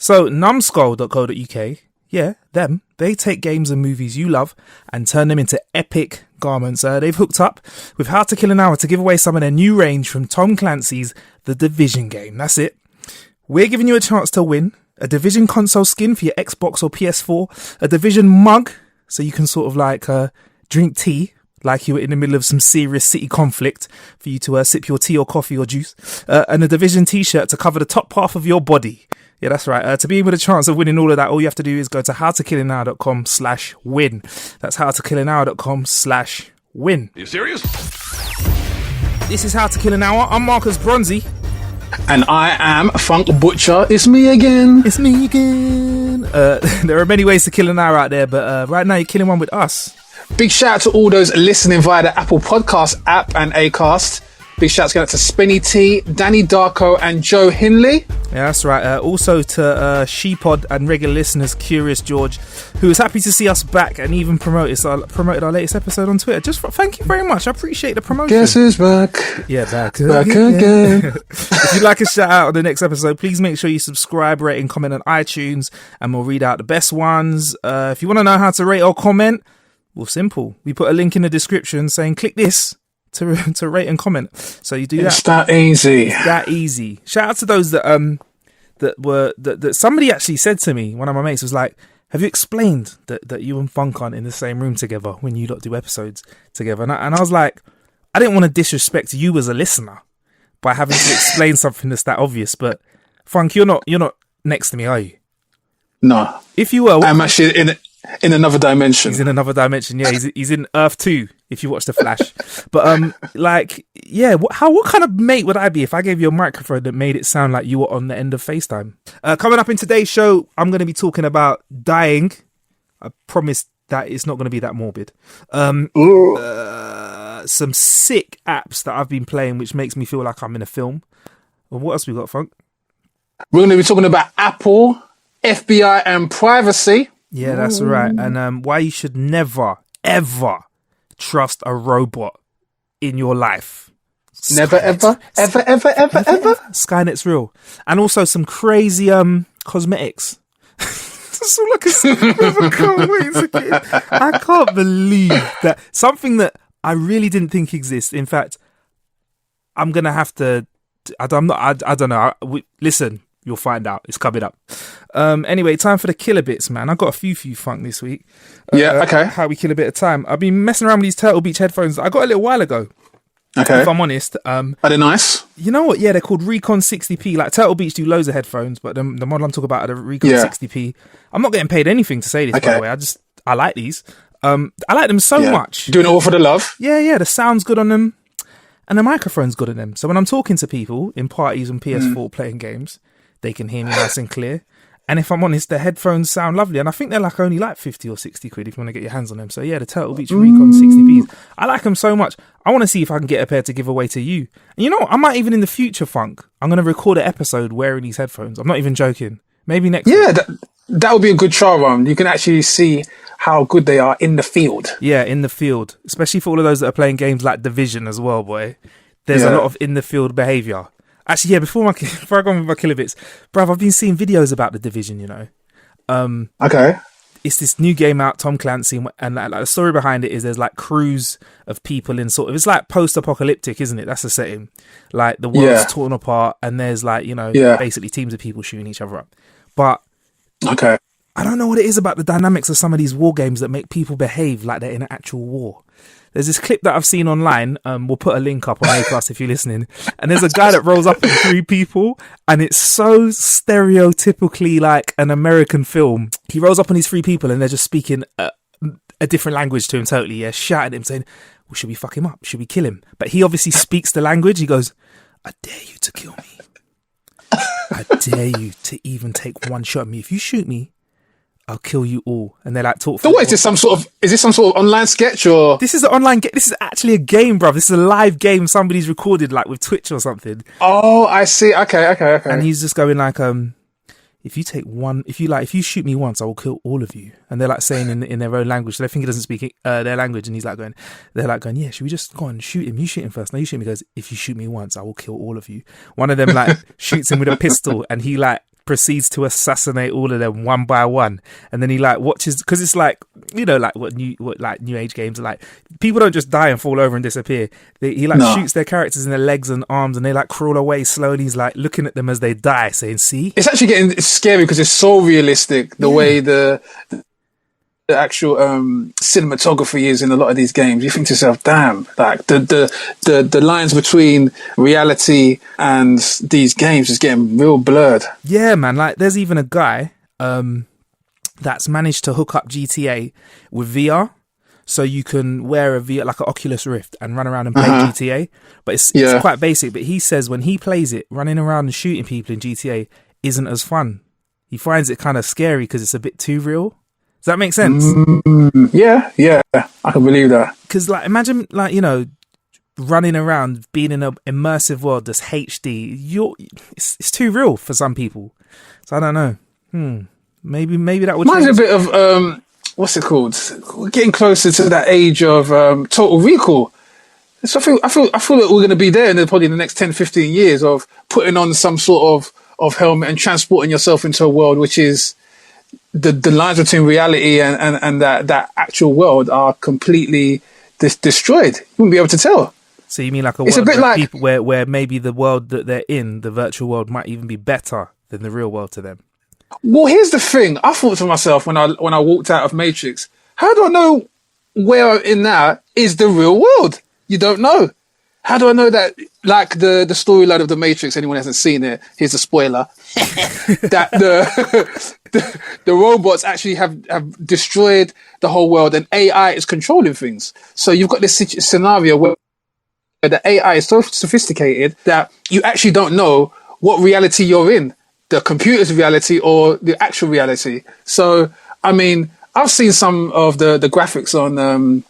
So numbskull.co.uk, yeah, they take games and movies you love and turn them into epic garments. They've hooked up with How to Kill an Hour to give away some of their new range from Tom Clancy's The Division game. That's it. We're giving you a chance to win a Division console skin for your Xbox or PS4, a Division mug so you can sort of like drink tea like you were in the middle of some serious city conflict for you to sip your tea or coffee or juice, and a Division t-shirt to cover the top half of your body. Yeah, that's right. To be with a chance of winning all of that, all you have to do is go to howtokillanhour.com/win. That's howtokillanhour.com/win. Are you serious? This is How to Kill an Hour. I'm Marcus Bronzy. And I am Funk Butcher. It's me again. It's me again. There are many ways to kill an hour out there, but right now you're killing one with us. Big shout out to all those listening via the Apple Podcast app and Acast. Big shouts going out to Spinny T, Danny Darko and Joe Hinley. Yeah, that's right. Also to Sheepod and regular listeners Curious George, who is happy to see us back and even promoted our latest episode on Twitter. Thank you very much. I appreciate the promotion. Guess who's back? Yeah, back again. If you'd like a shout out on the next episode, please make sure you subscribe, rate and comment on iTunes, and we'll read out the best ones. If you want to know how to rate or comment, well, simple. We put a link in the description saying click this to rate and comment. So you do that. It's that easy. That easy. Shout out to those that somebody actually said to me, one of my mates was like, have you explained that you and Funk aren't in the same room together when you lot do episodes together? And I was like, I didn't want to disrespect you as a listener by having to explain something that's that obvious, but Funk, you're not next to me, are you? No. If you were, I'm actually in another dimension. He's in another dimension. Yeah, he's in Earth 2 if you watch The Flash. But what kind of mate would I be if I gave you a microphone that made it sound like you were on the end of FaceTime? Coming up in today's show, I'm going to be talking about dying. I promise that it's not going to be that morbid. Some sick apps that I've been playing which makes me feel like I'm in a film. Well, what else we got, Funk? We're going to be talking about Apple, FBI and privacy. Yeah, that's right. And why you should never, ever trust a robot in your life. Never, ever. Skynet's real. And also some crazy cosmetics. That's all I can say. I can't wait to get. I can't believe that something that I really didn't think exists. In fact, I'm going to have to... I don't know. Listen. You'll find out. It's coming up. Anyway, time for the killer bits, man. I got a few Funk this week. Okay. How we kill a bit of time. I've been messing around with these Turtle Beach headphones I got a little while ago. Okay. If I'm honest. Are they nice? You know what? Yeah, they're called Recon 60p. Like Turtle Beach do loads of headphones, but the model I'm talking about are the Recon 60p. I'm not getting paid anything to say this, by the way. I like these. I like them so much. Doing it all for the love? Yeah. The sound's good on them. And the microphone's good on them. So when I'm talking to people in parties on PS4 playing games, they can hear me nice and clear. And if I'm honest, the headphones sound lovely. And I think they're only 50 or 60 quid if you want to get your hands on them. So yeah, the Turtle Beach Recon 60p's. I like them so much. I want to see if I can get a pair to give away to you. And you know what? I might even in the future, Funk, I'm going to record an episode wearing these headphones. I'm not even joking. Maybe next week. That would be a good trial run. You can actually see how good they are in the field. Yeah, in the field. Especially for all of those that are playing games like Division as well, boy. There's a lot of in the field behaviour. Actually, yeah, before I go on with my killer bits, bruv, I've been seeing videos about The Division, you know. Okay. It's this new game out, Tom Clancy, and like the story behind it is there's like crews of people in sort of, it's like post-apocalyptic, isn't it? That's the setting. Like the world's torn apart and there's like, basically teams of people shooting each other up. But okay, I don't know what it is about the dynamics of some of these war games that make people behave like they're in an actual war. There's this clip that I've seen online. We'll put a link up on Acast if you're listening. And there's a guy that rolls up on 3 people, and it's so stereotypically like an American film. He rolls up on these 3 people, and they're just speaking a different language to him totally. Yeah, shouting at him, saying, "Well, should we fuck him up? Should we kill him?" But he obviously speaks the language. He goes, "I dare you to kill me. I dare you to even take one shot at me. If you shoot me, I'll kill you all." And they're like, talk. So what is this? Some sort of online sketch or? This is an online game. This is actually a game, bruv. This is a live game somebody's recorded like with Twitch or something. Oh, I see. Okay. And he's just going like, if you shoot me once, I will kill all of you. And they're like saying in their own language. So they think he doesn't speak their language. And he's like going, yeah, should we just go and shoot him? You shoot him first. No, you shoot me. He goes, if you shoot me once, I will kill all of you. One of them like shoots him with a pistol, and he like proceeds to assassinate all of them one by one, and then he like watches, because it's like, you know, like what new age games are like. People don't just die and fall over and disappear. He shoots their characters in their legs and arms, and they like crawl away slowly. He's like looking at them as they die, saying, "See." It's actually getting scary because it's so realistic the way the actual cinematography is in a lot of these games. You think to yourself, damn, like the lines between reality and these games is getting real blurred. Yeah, man. Like there's even a guy that's managed to hook up GTA with VR, so you can wear a VR, like an Oculus Rift, and run around and play GTA. But it's quite basic. But he says when he plays it, running around and shooting people in GTA isn't as fun. He finds it kind of scary because it's a bit too real. Does that make sense? Yeah, I can believe that. Because like, imagine like, you know, running around, being in an immersive world that's HD. It's too real for some people. So I don't know. Maybe that would. Mine's a bit of what's it called? We're getting closer to that age of Total Recall. So I feel that we're going to be there in probably the next 10, 15 years of putting on some sort of helmet and transporting yourself into a world which is. The lines between reality and that actual world are completely destroyed. You wouldn't be able to tell. So you mean like a world where maybe the world that they're in, the virtual world, might even be better than the real world to them? Well, here's the thing. I thought to myself when I walked out of Matrix, how do I know where I'm in now is the real world? You don't know. How do I know that, like the storyline of The Matrix, anyone hasn't seen it, here's a spoiler, that the robots actually have destroyed the whole world and AI is controlling things. So you've got this scenario where the AI is so sophisticated that you actually don't know what reality you're in, the computer's reality or the actual reality. So, I mean, I've seen some of the graphics on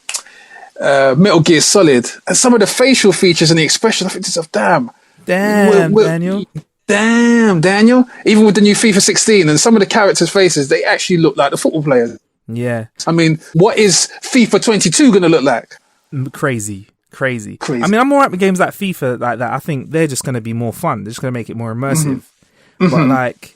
Metal Gear Solid, and some of the facial features and the expression, I think to myself, damn, Daniel. Damn, Daniel. Even with the new FIFA 16 and some of the characters' faces, they actually look like the football players. Yeah. I mean, what is FIFA 22 going to look like? Crazy. I mean, I'm all right with games like FIFA like that. I think they're just going to be more fun. They're just going to make it more immersive. But like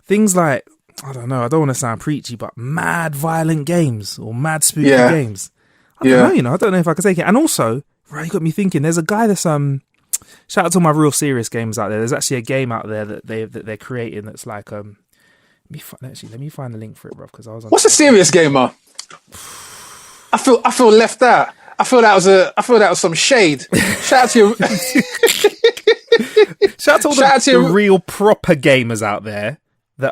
things like, I don't know, I don't want to sound preachy, but mad violent games or mad spooky games. I don't know, I don't know if I can take it. And also, right, you got me thinking, there's a guy that's shout out to my real serious gamers out there. There's actually a game out there that they're creating that's like let me find the link for it, bro, because I was on. What's a serious gamer? I feel left out. I feel that was some shade. Shout out to you. Shout out to the real proper gamers out there. The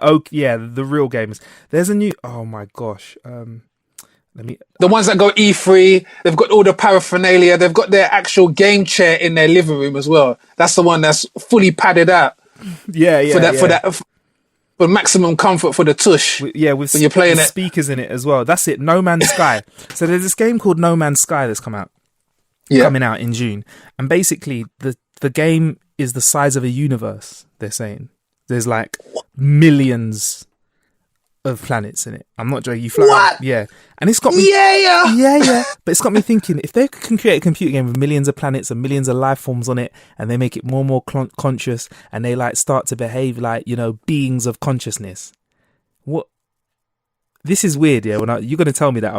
real gamers. There's a new, oh my gosh. The ones that go E3, they've got all the paraphernalia, they've got their actual game chair in their living room as well. That's the one that's fully padded out. For maximum comfort for the tush. With when you're playing it, speakers in it as well. That's it. No Man's Sky. So there's this game called No Man's Sky that's coming out in June, and basically the game is the size of a universe. They're saying there's like millions of planets in it. I'm not joking. You fly. What? Yeah. And it's got me. Yeah. But it's got me thinking, if they can create a computer game with millions of planets and millions of life forms on it, and they make it more and more conscious, and they like start to behave like, you know, beings of consciousness. What? This is weird, yeah. You're going to tell me that,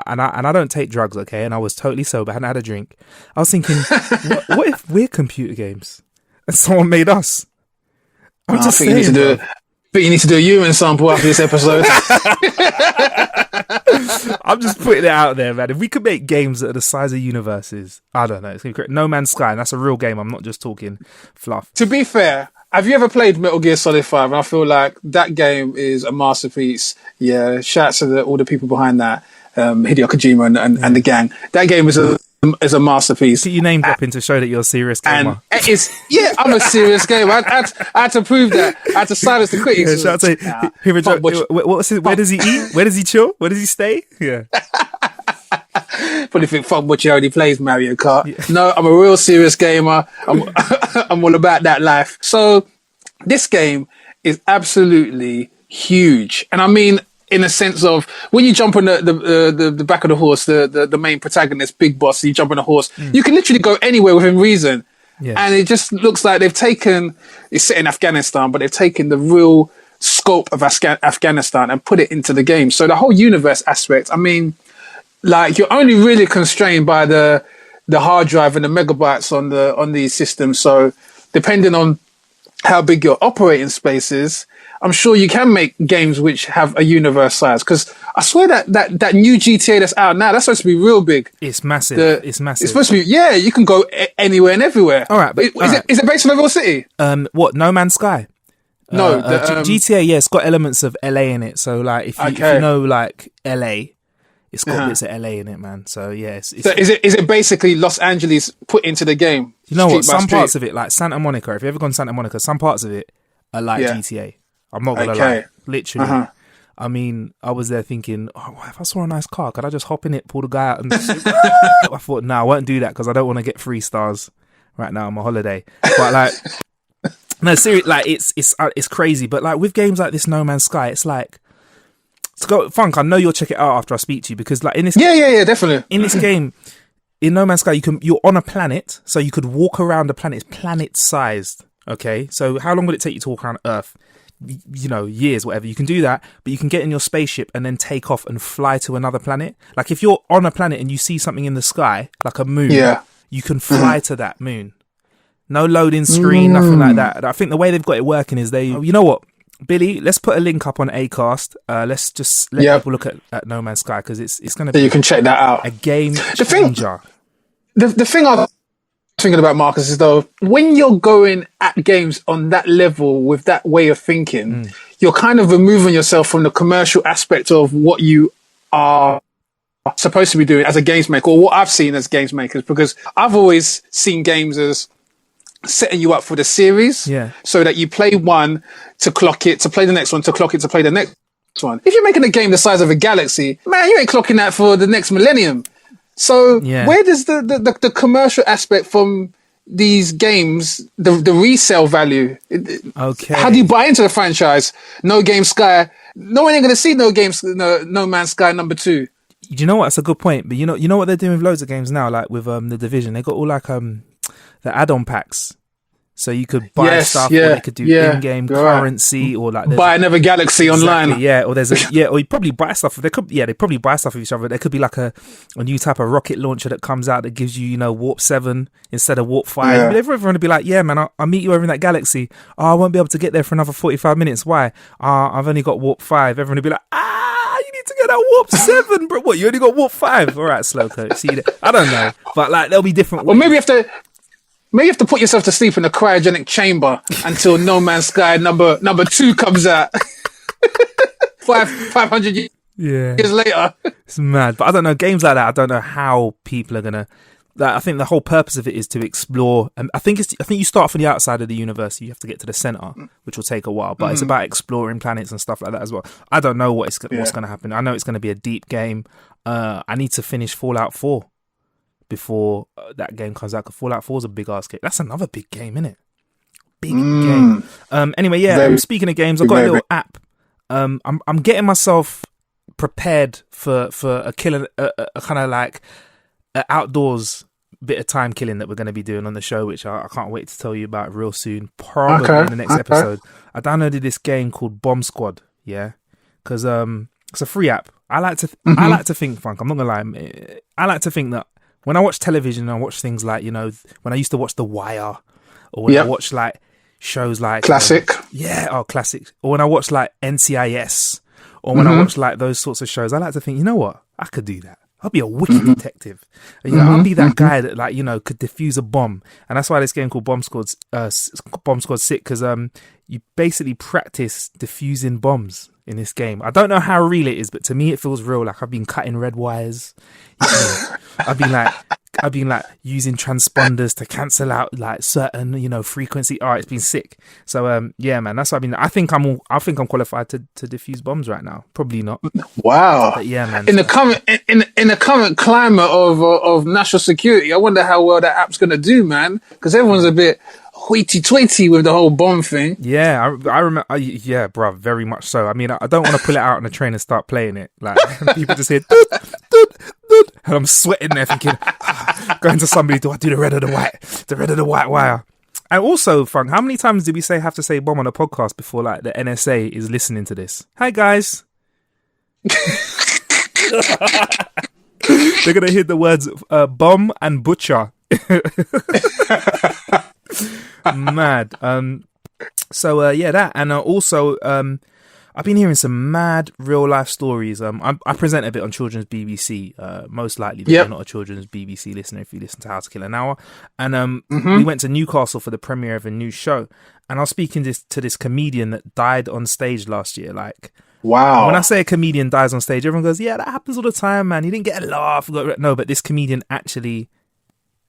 and I don't take drugs, okay? And I was totally sober, I hadn't had a drink. I was thinking, what if we're computer games and someone made us? I'm just saying, But you need to do a urine sample after this episode. I'm just putting it out there, man. If we could make games that are the size of universes, I don't know. It's gonna be great. No Man's Sky, and that's a real game. I'm not just talking fluff. To be fair, have you ever played Metal Gear Solid 5? And I feel like that game is a masterpiece. Yeah, shout out to all the people behind that, Hideo Kojima and the gang. That game is a masterpiece. You name dropping to show that you're a serious gamer. And I'm a serious gamer. I had to prove that. I had to silence the critics. Yeah, where does he eat? Where does he chill? Where does he stay? Yeah. Probably think fuck what you already plays Mario Kart. Yeah. No, I'm a real serious gamer. I'm all about that life. So this game is absolutely huge, and I mean, in a sense of when you jump on the back of the horse, the main protagonist, Big Boss, you jump on a horse, you can literally go anywhere within reason. Yeah. And it just looks like they've taken, it's set in Afghanistan, but they've taken the real scope of Afghanistan and put it into the game. So the whole universe aspect, I mean, like you're only really constrained by the hard drive and the megabytes on these systems. So depending on how big your operating space is, I'm sure you can make games which have a universe size. Because I swear that new GTA that's out now, that's supposed to be real big. It's massive. It's massive. It's supposed to be, yeah, you can go anywhere and everywhere. All right. But, Is it based on a real city? What? No Man's Sky? No. GTA, yeah, it's got elements of LA in it. So, like, if you know, like, LA, it's got bits of LA in it, man. So, yeah. So is it basically Los Angeles put into the game? You know what? Some parts of it, like Santa Monica, if you ever gone to Santa Monica, some parts of it are like GTA. I'm not going to lie. Literally. I mean, I was there thinking, oh, if I saw a nice car, could I just hop in it, pull the guy out and I thought, no, I won't do that because I don't want to get 3 stars right now on my holiday. But like, no, seriously, like it's crazy. But like with games like this No Man's Sky, it's like, Funk, I know you'll check it out after I speak to you because like in this, yeah, definitely. In this game, in No Man's Sky, you're on a planet, so you could walk around the planet. It's planet-sized. Okay, so how long would it take you to walk around Earth? You know, years, whatever. You can do that, but you can get in your spaceship and then take off and fly to another planet. Like if you're on a planet and you see something in the sky, like a moon, you can fly to that moon. No loading screen, nothing like that. I think the way they've got it working is you know what, Billy, let's put a link up on Acast. Let's just let people look at No Man's Sky because it's going to be. You can check that out. A game changer. The thing I'm thinking about, Marcus, is though when you're going at games on that level with that way of thinking, you're kind of removing yourself from the commercial aspect of what you are supposed to be doing as a games maker, or what I've seen as games makers, because I've always seen games as setting you up for the series, so that you play one to clock it, to play the next one, to clock it, to play the next one. If you're making a game the size of a galaxy, man, you ain't clocking that for the next millennium. So where does the commercial aspect from these games, the resale value? Okay. How do you buy into the franchise? No Game Sky. No one ain't going to see No Man's Sky number 2. You know what? That's a good point. But you know what they're doing with loads of games now, like with The Division. They got all like the add-on packs. So you could buy stuff, or they could do in-game currency, or like buy another galaxy online. Yeah, or there's or you probably buy stuff. They probably buy stuff with each other. There could be like a new type of rocket launcher that comes out that gives you, warp 7 instead of warp 5. Yeah. Everyone would be like, yeah, man, I'll meet you over in that galaxy. Oh, I won't be able to get there for another 45 minutes. Why? I've only got warp 5. Everyone would be like, you need to get that warp 7, bro. What? You only got warp 5? All right, Slowcoat. See you there. I don't know, but like there'll be different ways. Or maybe you have to put yourself to sleep in a cryogenic chamber until No Man's Sky number 2 comes out. 500 years later. It's mad. But I don't know, games like that, I don't know how people are going to... I think the whole purpose of it is to explore. I think you start from the outside of the universe. You have to get to the center, which will take a while. But it's about exploring planets and stuff like that as well. I don't know what's going to happen. I know it's going to be a deep game. I need to finish Fallout 4 before that game comes out. Because Fallout 4 is a big ass game. That's another big game, isn't it? Big game. Anyway, speaking of games, I've got a little app. I'm getting myself prepared for a killing, a kind of like outdoors bit of time killing that we're going to be doing on the show, which I can't wait to tell you about real soon, probably in the next episode. I downloaded this game called Bomb Squad, because it's a free app. I like to think, Funk, I'm not gonna lie, I like to think that when I watch television, I watch things like, when I used to watch The Wire, or when I watch like shows like Classic, classic, or when I watch like NCIS, or when I watch like those sorts of shows, I like to think, you know what, I could do that. I'll be a wicked detective. I'll be that guy that could defuse a bomb. And that's why this game called Bomb Squad's sick, because you basically practice defusing bombs in this game. I don't know how real it is, but to me it feels real. Like I've been cutting red wires. I've been like using transponders to cancel out like certain frequency. It's been sick. So man, that's what I mean. I think I'm qualified to defuse bombs right now. Probably not. Wow. But yeah, man. In the current climate of national security, I wonder how well that app's gonna do, man. Because everyone's a bit hoity-toity with the whole bomb thing. Yeah, I remember. Yeah, bruv, very much so. I mean, I don't want to pull it out on the train and start playing it. Like people just hear, and I'm sweating there thinking, Going to somebody, do I do the red or the white? The red or the white wire? And also, Frank, how many times did we have to say bomb on a podcast before like the NSA is listening to this? Hi guys. They're gonna hear the words bomb and butcher. Mad. So that, and also I've been hearing some mad real life stories. I present a bit on Children's BBC. Most likely, you're not a Children's BBC listener if you listen to How to Kill an Hour. And we went to Newcastle for the premiere of a new show. And I was speaking to this comedian that died on stage last year. Like, wow. When I say a comedian dies on stage, everyone goes, "Yeah, that happens all the time, man. He didn't get a laugh." No, but this comedian actually,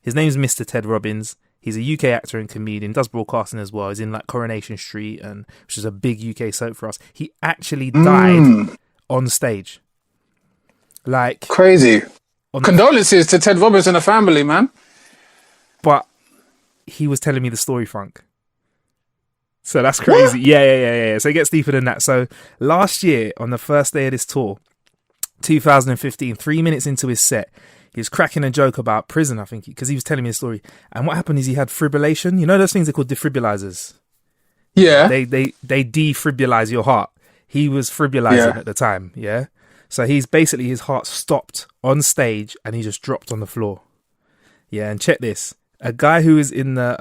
his name's Mr. Ted Robbins. He's a UK actor and comedian, does broadcasting as well. He's in like Coronation Street, which is a big UK soap for us. He actually died on stage. Like, crazy. Condolences to Ted Robbins and the family, man. But he was telling me the story, Frank. So that's crazy. Yeah. So it gets deeper than that. So last year, on the first day of this tour, 2015, 3 minutes into his set, he was cracking a joke about prison, I think, because he was telling me a story. And what happened is he had fibrillation. You know those things are called defibrillators? Yeah. They defibrillise your heart. He was fibrilising at the time, yeah? So his heart stopped on stage and he just dropped on the floor. Yeah, and check this. A guy who was in the...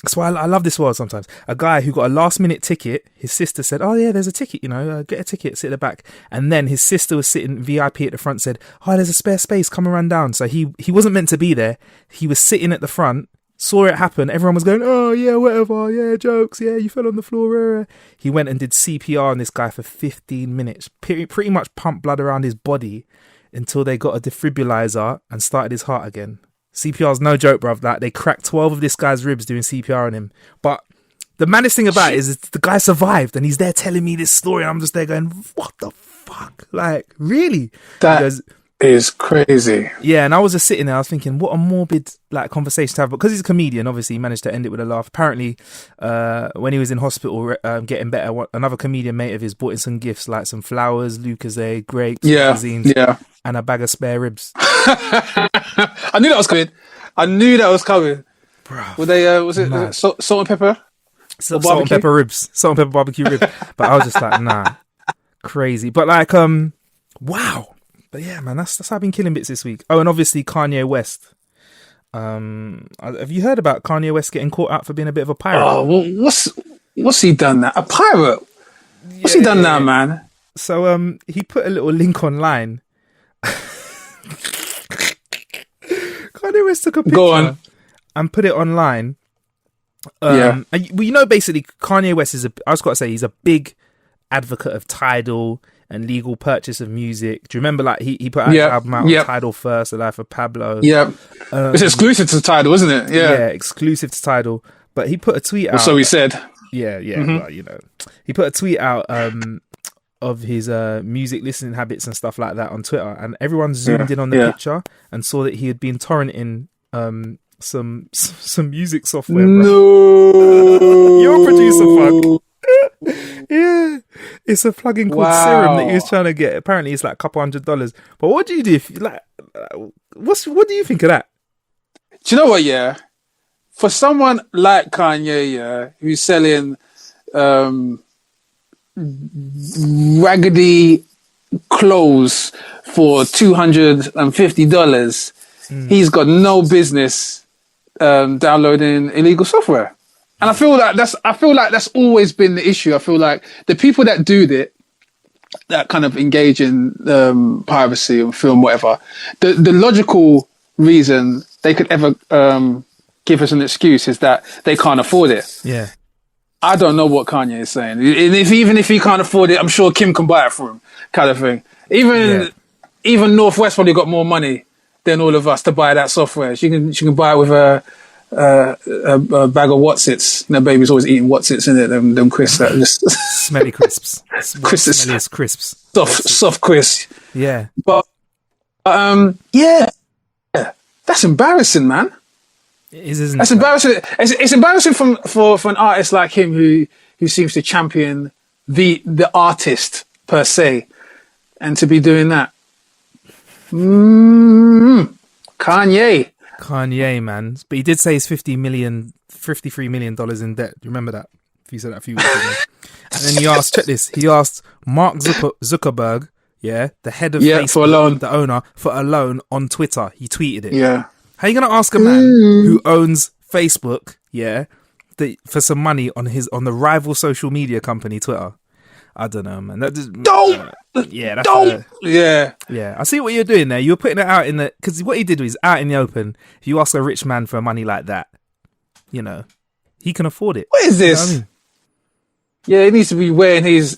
that's why I love this world sometimes. A guy who got a last-minute ticket. His sister said, "Oh, yeah, there's a ticket, get a ticket, sit at the back." And then his sister was sitting VIP at the front, said, "Oh, there's a spare space, come and run down." So he wasn't meant to be there. He was sitting at the front, saw it happen. Everyone was going, "Oh, yeah, whatever. Yeah, jokes. Yeah, you fell on the floor." He went and did CPR on this guy for 15 minutes. Pretty much pumped blood around his body until they got a defibrillator and started his heart again. CPR's no joke, bruv. Like, they cracked 12 of this guy's ribs doing CPR on him. But the maddest thing about it is the guy survived and he's there telling me this story and I'm just there going, what the fuck? Like, really? That is crazy. Yeah, and I was just sitting there, I was thinking, what a morbid like conversation to have. But because he's a comedian, obviously he managed to end it with a laugh. Apparently, when he was in hospital getting better, another comedian mate of his brought in some gifts, like some flowers, Lucozade, grapes, magazines, and a bag of spare ribs. I knew that was coming. Bro, were they? Was it salt and pepper? Salt and pepper ribs, salt and pepper barbecue ribs. But I was just like, nah, crazy. But like, wow. But yeah, man, that's how I've been killing bits this week. Oh, and obviously Kanye West. Have you heard about Kanye West getting caught out for being a bit of a pirate? Oh, well, what's he done now? A pirate? What's he done now, man? So he put a little link online. Kanye West took a picture and put it online. And, basically, Kanye West I was got to say, he's a big advocate of Tidal and legal purchase of music. Do you remember, like, he put out an album out on Tidal first, The Life of Pablo? Yeah. It's exclusive to Tidal, isn't it? Yeah, exclusive to Tidal. But he put a tweet out. So he said. Yeah. Mm-hmm. Well, he put a tweet out of his music listening habits and stuff like that on Twitter, and everyone zoomed in on the picture and saw that he had been torrenting some music software. No, you're a producer, fuck. Yeah, it's a plugin called Serum that he was trying to get. Apparently, it's like a couple $100. But what do you do if you like? What do you think of that? Do you know what? Yeah, for someone like Kanye, who's selling raggedy clothes for $250, he's got no business downloading illegal software. And I feel like that's always been the issue. I feel like the people that do that kind of engage in piracy and film, whatever, the logical reason they could ever give us an excuse is that they can't afford it. Yeah. I don't know what Kanye is saying. Even if he can't afford it, I'm sure Kim can buy it for him, kind of thing. Even Northwest probably got more money than all of us to buy that software. She can buy it with a bag of Wotsits. Their baby's always eating Wotsits in it. Them crisps that just smelly crisps. Smelliest crisps. Soft crisps. Yeah. But that's embarrassing, man. It is, isn't That's it? embarrassing. It's embarrassing for an artist like him who seems to champion the artist per se, and to be doing that. Kanye, Kanye, man. But he did say he's $53 million in debt. Do you remember that? He said that a few weeks ago. And then he asked, check this, he asked Mark Zuckerberg, yeah, the head of Facebook, for a loan. the owner, for a loan on Twitter. He tweeted it. Yeah. How you going to ask a man who owns Facebook, yeah, for some money on the rival social media company, Twitter? I don't know, man. That just, yeah, that's yeah. I see what you're doing there. You're putting it out in the, because what he did was out in the open. If you ask a rich man for money like that, you know, he can afford it. What is this? You know what I mean? Yeah, he needs to be wearing his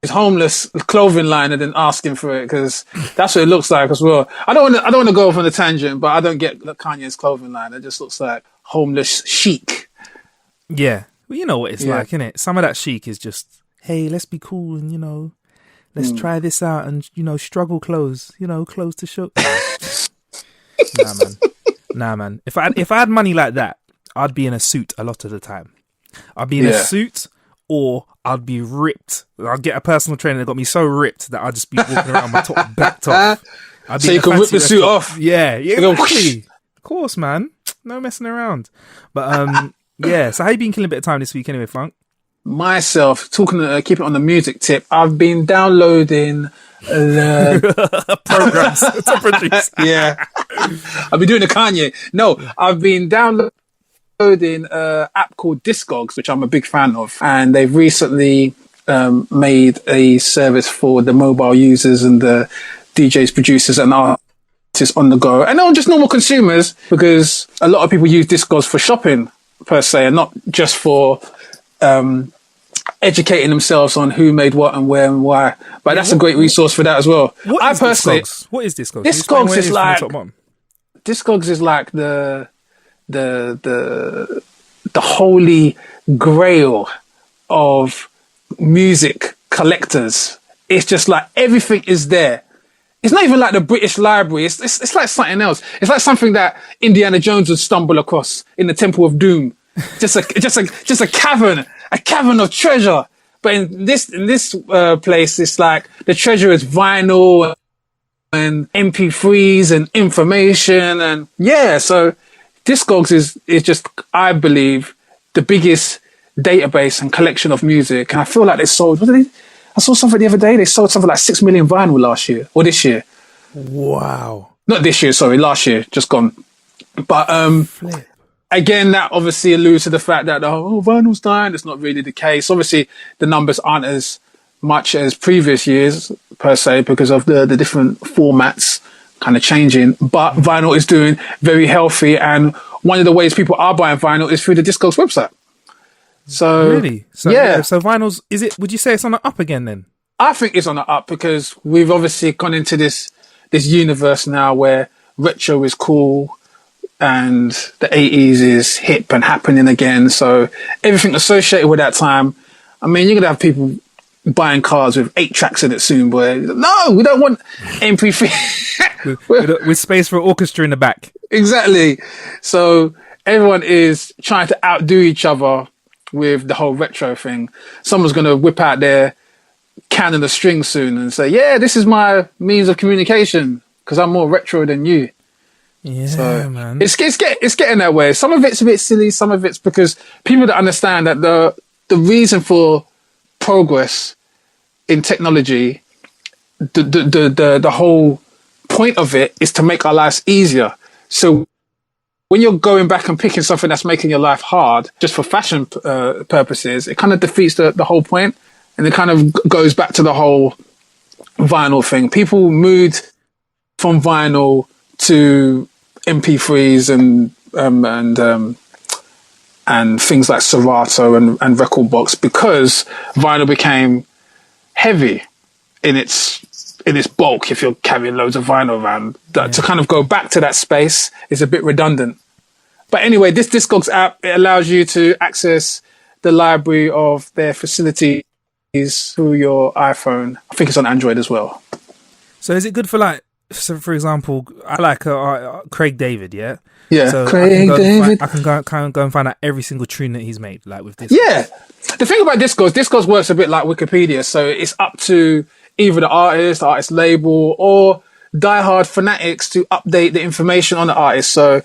homeless clothing line and then asking for it, because that's what it looks like as well. I don't want to go off on a tangent, but I don't get Kanye's clothing line. It just looks like homeless chic. Yeah, well, you know what it's like, innit? Some of that chic is just, hey, let's be cool and, you know, let's try this out and, you know, struggle clothes, you know, clothes to show. Nah, man. If I had money like that, I'd be in a suit a lot of the time. I'd be in a suit, or I'd be ripped. I'd get a personal trainer that got me so ripped that I'd just be walking around my top backed off. So you can rip the suit off. Yeah, exactly. Of course, man. No messing around. But yeah. So how you been killing a bit of time this week anyway, Funk? Myself, keep it on the music tip. I've been downloading programs to produce. Yeah, I've been doing the Kanye. No, I've been downloading an app called Discogs, which I'm a big fan of, and they've recently made a service for the mobile users and the DJs, producers, and artists on the go, and not just normal consumers, because a lot of people use Discogs for shopping per se, and not just for educating themselves on who made what and where and why. But that's a great resource for that as well. What is Discogs? Discogs is like the holy grail of music collectors. It's just like everything is there. It's not even like the British Library. It's like something else. It's like something that Indiana Jones would stumble across in the Temple of Doom. Just a cavern of treasure. But in this place, it's like the treasure is vinyl and MP3s and information, and so Discogs is just, I believe, the biggest database and collection of music. And I feel like they sold, I saw something the other day, they sold something like 6 million vinyl last year, or this year. Wow. Not this year, sorry, last year, just gone. But again, that obviously alludes to the fact that vinyl's dying. It's not really the case. Obviously, the numbers aren't as much as previous years per se, because of the different formats kind of changing, but vinyl is doing very healthy, and one of the ways people are buying vinyl is through the Discogs website. So really, so vinyl's, is it? Would you say it's on the up again then? I think it's on the up, because we've obviously gone into this universe now where retro is cool and the 80s is hip and happening again. So everything associated with that time. I mean, you're gonna have people buying cars with 8 tracks in it soon, boy. No, we don't want MP3 with space for orchestra in the back. Exactly. So everyone is trying to outdo each other with the whole retro thing. Someone's going to whip out their Canon of String soon and say, yeah, this is my means of communication because I'm more retro than you. Yeah, so man. It's getting that way. Some of it's a bit silly. Some of it's because people don't understand that the reason for progress in technology, the whole point of it is to make our lives easier. So when you're going back and picking something that's making your life hard just for fashion purposes, it kind of defeats the whole point, and it kind of goes back to the whole vinyl thing. People moved from vinyl to MP3s and things like Serato and Rekordbox because vinyl became heavy in its bulk. If you're carrying loads of vinyl around, to kind of go back to that space is a bit redundant. But anyway, this Discogs app, it allows you to access the library of their facilities through your iPhone. I think it's on Android as well. So is it good for for example, I like Craig David, yeah? Yeah, so Craig David. I can go and find out every single tune that he's made, like with this. Yeah. The thing about Discogs works a bit like Wikipedia. So it's up to either the artist label, or diehard fanatics to update the information on the artist. So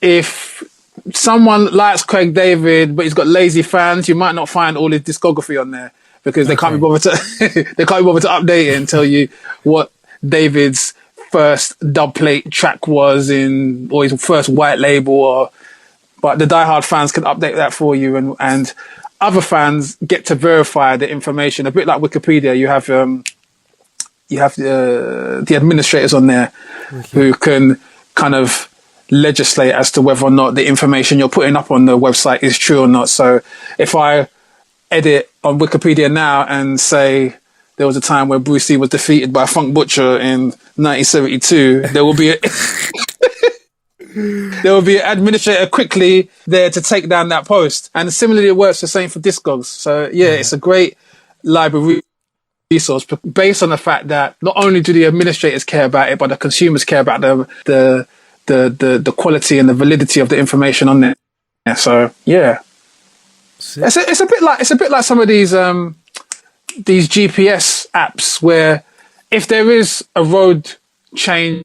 if someone likes Craig David, but he's got lazy fans, you might not find all his discography on there because they can't be bothered to they can't be bothered to update it and tell you what David's first dubplate track was in, or his first white label, but the diehard fans can update that for you, and other fans get to verify the information. A bit like Wikipedia, you have the administrators on there who can kind of legislate as to whether or not the information you're putting up on the website is true or not. So if I edit on Wikipedia now and say there was a time where Bruce Lee was defeated by Funk Butcher in 1972, there will be there will be an administrator quickly there to take down that post. And similarly, it works the same for Discogs. So yeah, it's a great library resource based on the fact that not only do the administrators care about it, but the consumers care about the quality and the validity of the information on there. So yeah, it's a bit like some of these GPS apps where if there is a road change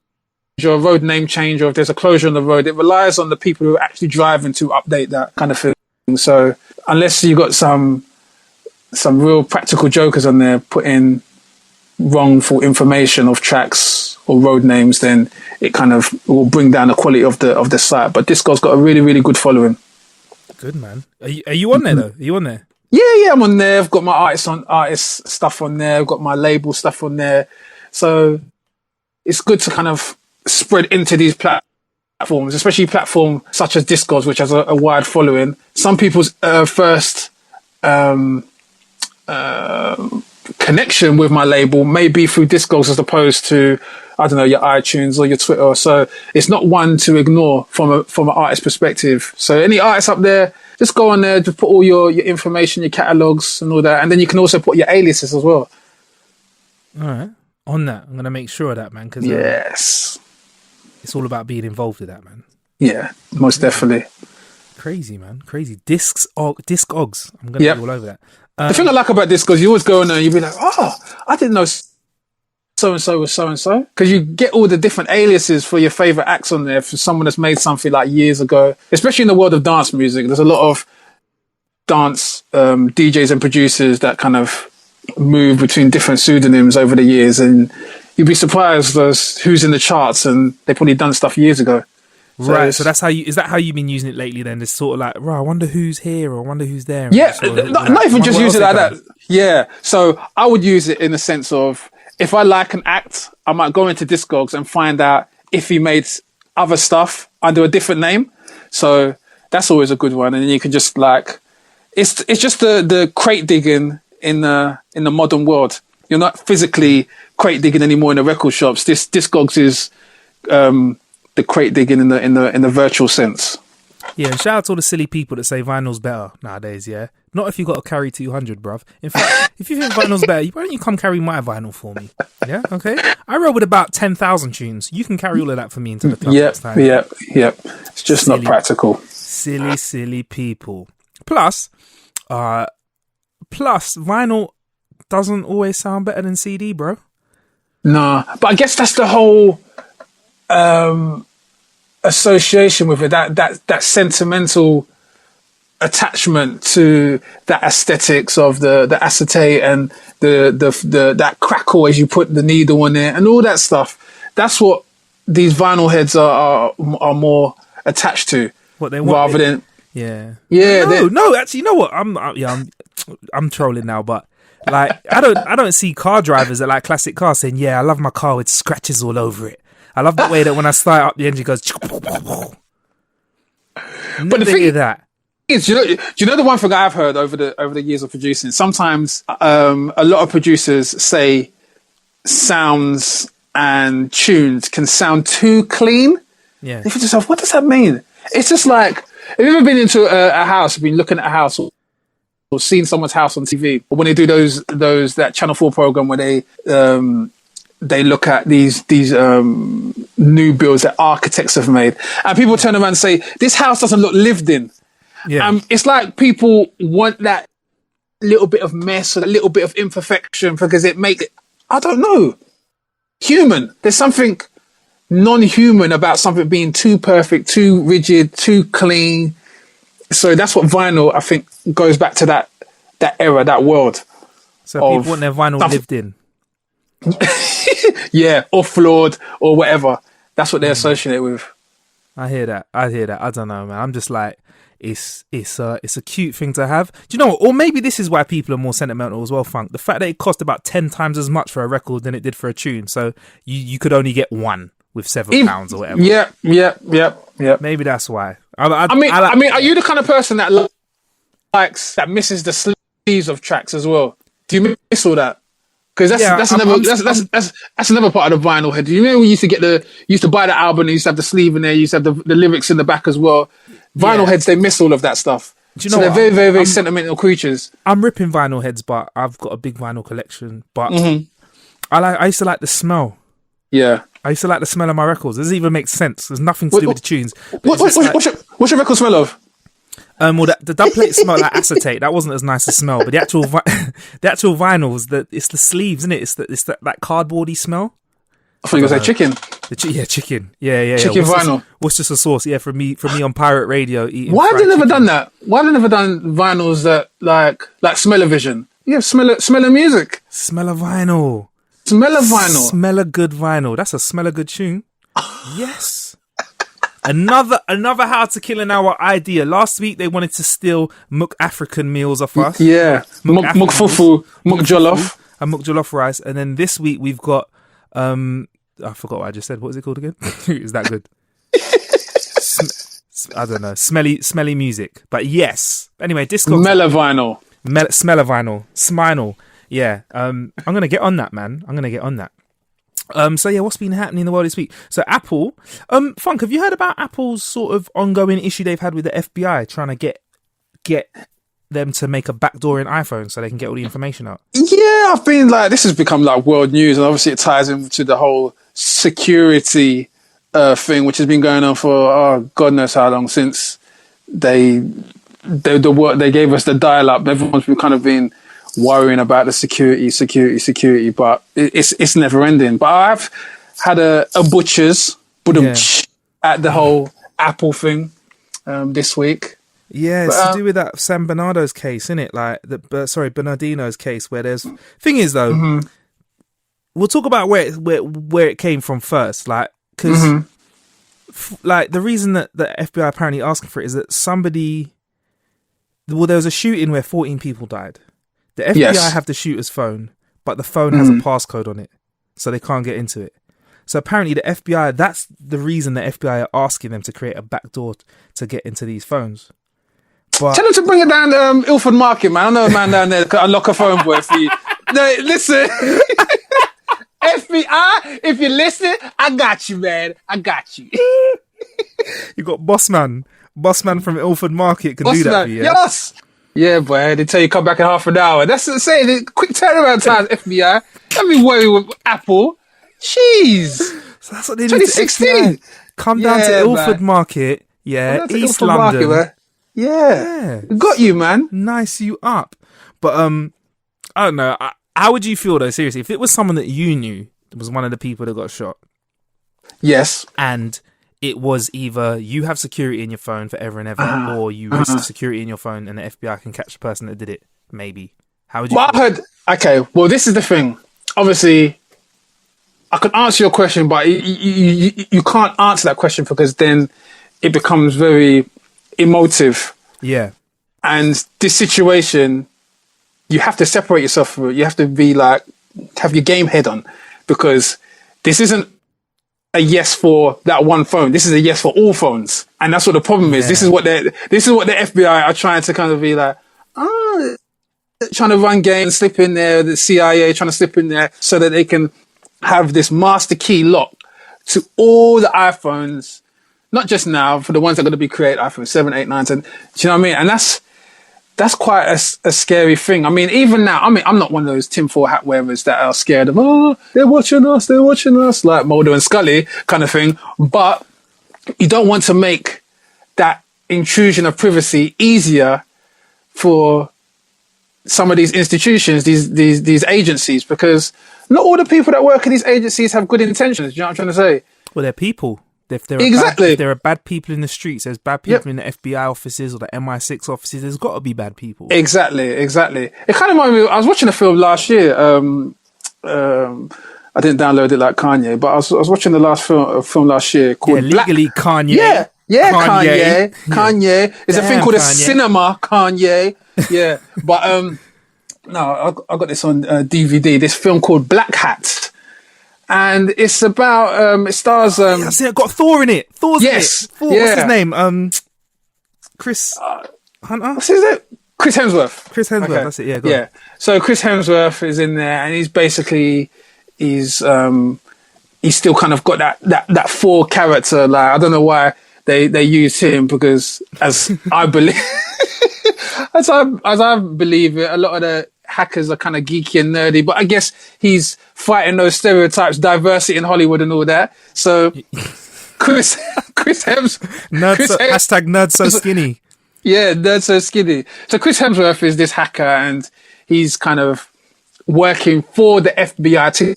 or a road name change, or if there's a closure on the road, it relies on the people who are actually driving to update that kind of thing. So unless you got some real practical jokers on there putting wrongful information of tracks or road names, then it kind of will bring down the quality of the site. But Discog's got a really, really good following. Good, man. Are you on there though? Are you on there? Yeah, I'm on there. I've got my artist stuff on there. I've got my label stuff on there. So it's good to kind of spread into these platforms, especially a platform such as Discogs, which has a wide following. Some people's first connection with my label may be through Discogs as opposed to, I don't know, your iTunes or your Twitter. So it's not one to ignore from an artist perspective. So any artists up there, just go on there, just put all your information, your catalogs and all that. And then you can also put your aliases as well. All right. On that, I'm going to make sure of that, man. Cause, yes. It's all about being involved with that, man. Yeah, most definitely. Crazy, man. Crazy. Discogs. I'm going to be all over that. The thing I like about this, because you always go on there and you'll be like, oh, I didn't know so-and-so was so-and-so. Because you get all the different aliases for your favourite acts on there for someone that's made something like years ago. Especially in the world of dance music. There's a lot of dance DJs and producers that kind of move between different pseudonyms over the years. And you'd be surprised as who's in the charts, and they've probably done stuff years ago. Right, so that's is that how you've been using it lately then? It's sort of like, right, I wonder who's here or I wonder who's there. Yeah, not even just use it like that. Yeah, so I would use it in the sense of, if I like an act, I might go into Discogs and find out if he made other stuff under a different name. So that's always a good one. And then you can just like, it's just the crate digging in the modern world. You're not physically crate digging anymore in the record shops. Discogs is the crate digging in the virtual sense. Yeah, and shout out to all the silly people that say vinyl's better nowadays, yeah? Not if you've got to carry 200, bruv. In fact, if you think vinyl's better, why don't you come carry my vinyl for me? Yeah, okay? I roll with about 10,000 tunes. You can carry all of that for me into the club next time. Yep. It's just not practical. Silly people. Plus, vinyl doesn't always sound better than CD, bro. Nah, but I guess that's the whole association with it, that sentimental attachment to that aesthetics of the acetate and the that crackle as you put the needle in it and all that stuff. That's what these vinyl heads are more attached to. What they want, rather than no. Actually, you know what? I'm trolling now, but like I don't see car drivers that like classic cars saying, "Yeah, I love my car with scratches all over it. I love the way that when I start up the engine goes." But the thing is that. Do you know the one thing I've heard over the years of producing? Sometimes a lot of producers say sounds and tunes can sound too clean. Yeah. You think to yourself, what does that mean? It's just like, have you ever been into a house, been looking at a house or seen someone's house on TV, or when they do that Channel 4 program where they look at these new builds that architects have made, and people turn around and say, this house doesn't look lived in. Yeah. It's like people want that little bit of mess or a little bit of imperfection because it makes it, I don't know, human. There's something non-human about something being too perfect, too rigid, too clean. So that's what vinyl, I think, goes back to that era, that world. So people want their vinyl lived in. Yeah, or flawed, or whatever. That's what they associate it with. I hear that. I don't know, man. I'm just like, it's a cute thing to have. Do you know what? Or maybe this is why people are more sentimental as well, Funk. The fact that it cost about 10 times as much for a record than it did for a tune. So you could only get one with £7 or whatever. Yeah. Maybe that's why. I mean, are you the kind of person that that misses the sleeves of tracks as well? Do you miss all that? Because that's another part of the vinyl head. You know, we used to buy the album and you used to have the sleeve in there, you used to have the lyrics in the back as well. Vinyl heads, they miss all of that stuff. Do you know they're very, very, very sentimental creatures. I'm ripping vinyl heads, but I've got a big vinyl collection. But I used to like the smell. Yeah. I used to like the smell of my records. It doesn't even make sense. There's nothing to do with the tunes. What's your record smell of? Well, the dub plate smelled like acetate. That wasn't as nice a smell. But the actual vinyls, it's the sleeves, isn't it? It's that cardboardy smell. I thought you were going to say chicken. Chicken. Yeah. Chicken vinyl. What's just a sauce? Yeah, from me on pirate radio eating. Why have they never done that? Why have they never done vinyls that like Smell-O-Vision? Yeah, smell of music. Smell of vinyl. Smell of vinyl. Smell a good vinyl. That's a smell a good tune. Yes. Another How to Kill an Hour idea. Last week they wanted to steal Muk African meals off us. Yeah. Muk fufu, Muk jollof. And Muk jollof rice. And then this week we've got I forgot what I just said. What is it called again? Is that good? I don't know. Smelly music. But yes. Anyway, Discord. Smell vinyl. Smell of vinyl. Sminal. Yeah. I'm going to get on that, man. I'm going to get on that. So yeah, what's been happening in the world this week? So Apple, Funk, have you heard about Apple's sort of ongoing issue they've had with the FBI trying to get them to make a backdoor in iPhone so they can get all the information out? Yeah, I've been this has become like world news, and obviously it ties into the whole security thing, which has been going on for God knows how long, since they gave us the dial-up. Everyone's been kind of been worrying about the security, but it's never ending. But I've had a butcher's at the whole Apple thing this week. Yeah, it's to do with that San Bernardo's case, isn't it? Like Bernardino's case, where there's thing is though, we'll talk about where it came from first, like because like the reason that the FBI apparently asking for it is that there was a shooting where 14 people died. The FBI have the shooter's phone, but the phone has a passcode on it, so they can't get into it. So apparently the FBI, that's the reason the FBI are asking them to create a backdoor to get into these phones. But tell them to bring it down to Ilford Market, man. I know a man down there that can unlock a phone boy for you. No, listen. FBI, if you listen, I got you, man. I got you. You got Bossman from Ilford Market can do that for you. Yes. Yeah, boy. They tell you come back in half an hour. That's what I'm saying. The quick turnaround time, FBI. Don't be worried with Apple. Jeez. So that's what they did. 2016. Come down to Ilford Market. Yeah, East London. Market, yeah. Got you, man. Nice you up. But I don't know. How would you feel though? Seriously, if it was someone that you knew was one of the people that got shot. Yes. And it was either you have security in your phone forever and ever, or you risk security in your phone and the FBI can catch the person that did it. Maybe. How would you? Well, I heard. Okay. Well, this is the thing. Obviously, I could answer your question, but you can't answer that question because then it becomes very emotive. Yeah. And this situation, you have to separate yourself from it. You have to be like, have your game head on, because this isn't a yes for that one phone. This is a yes for all phones. And that's what the problem is. This is what the FBI are trying to kind of be like, trying to run game and slip in there, the CIA trying to slip in there so that they can have this master key lock to all the iPhones, not just now, for the ones that are going to be created, iPhone 7, 8, 9, 10. Do you know what I mean? And that's quite a scary thing. I mean, even now, I'm not one of those tinfoil hat wearers that are scared of, they're watching us, like Mulder and Scully kind of thing. But you don't want to make that intrusion of privacy easier for some of these institutions, these agencies, because not all the people that work in these agencies have good intentions. Do you know what I'm trying to say? Well, they're people. If there are Exactly. if there are bad people in the streets, there's bad people Yep. in the FBI offices or the MI6 offices. There's got to be bad people. Exactly. It kind of reminded me. I was watching a film last year. I didn't download it like Kanye, but I was watching the last film last year called Legally, Kanye. Yeah, Kanye. It's a thing Damn, called a Kanye. cinema Kanye. Yeah, but no, I got this on DVD. This film called Black Hat, and it's about it stars. I see. It got Thor in it. Thor's Yes, in it. Thor, yeah. What's his name? Chris Hunter. What's his name? Chris Hemsworth. Chris Hemsworth. Okay. That's it. Yeah. Go on. Yeah. So Chris Hemsworth is in there, and he's still kind of got that Thor character. Like, I don't know why they use him, because as I believe, as I believe it, a lot of the hackers are kind of geeky and nerdy, but I guess he's fighting those stereotypes, diversity in Hollywood and all that. So Chris Hemsworth, Hashtag nerd so skinny. yeah, that's so skinny. So Chris Hemsworth is this hacker, and he's kind of working for the FBI to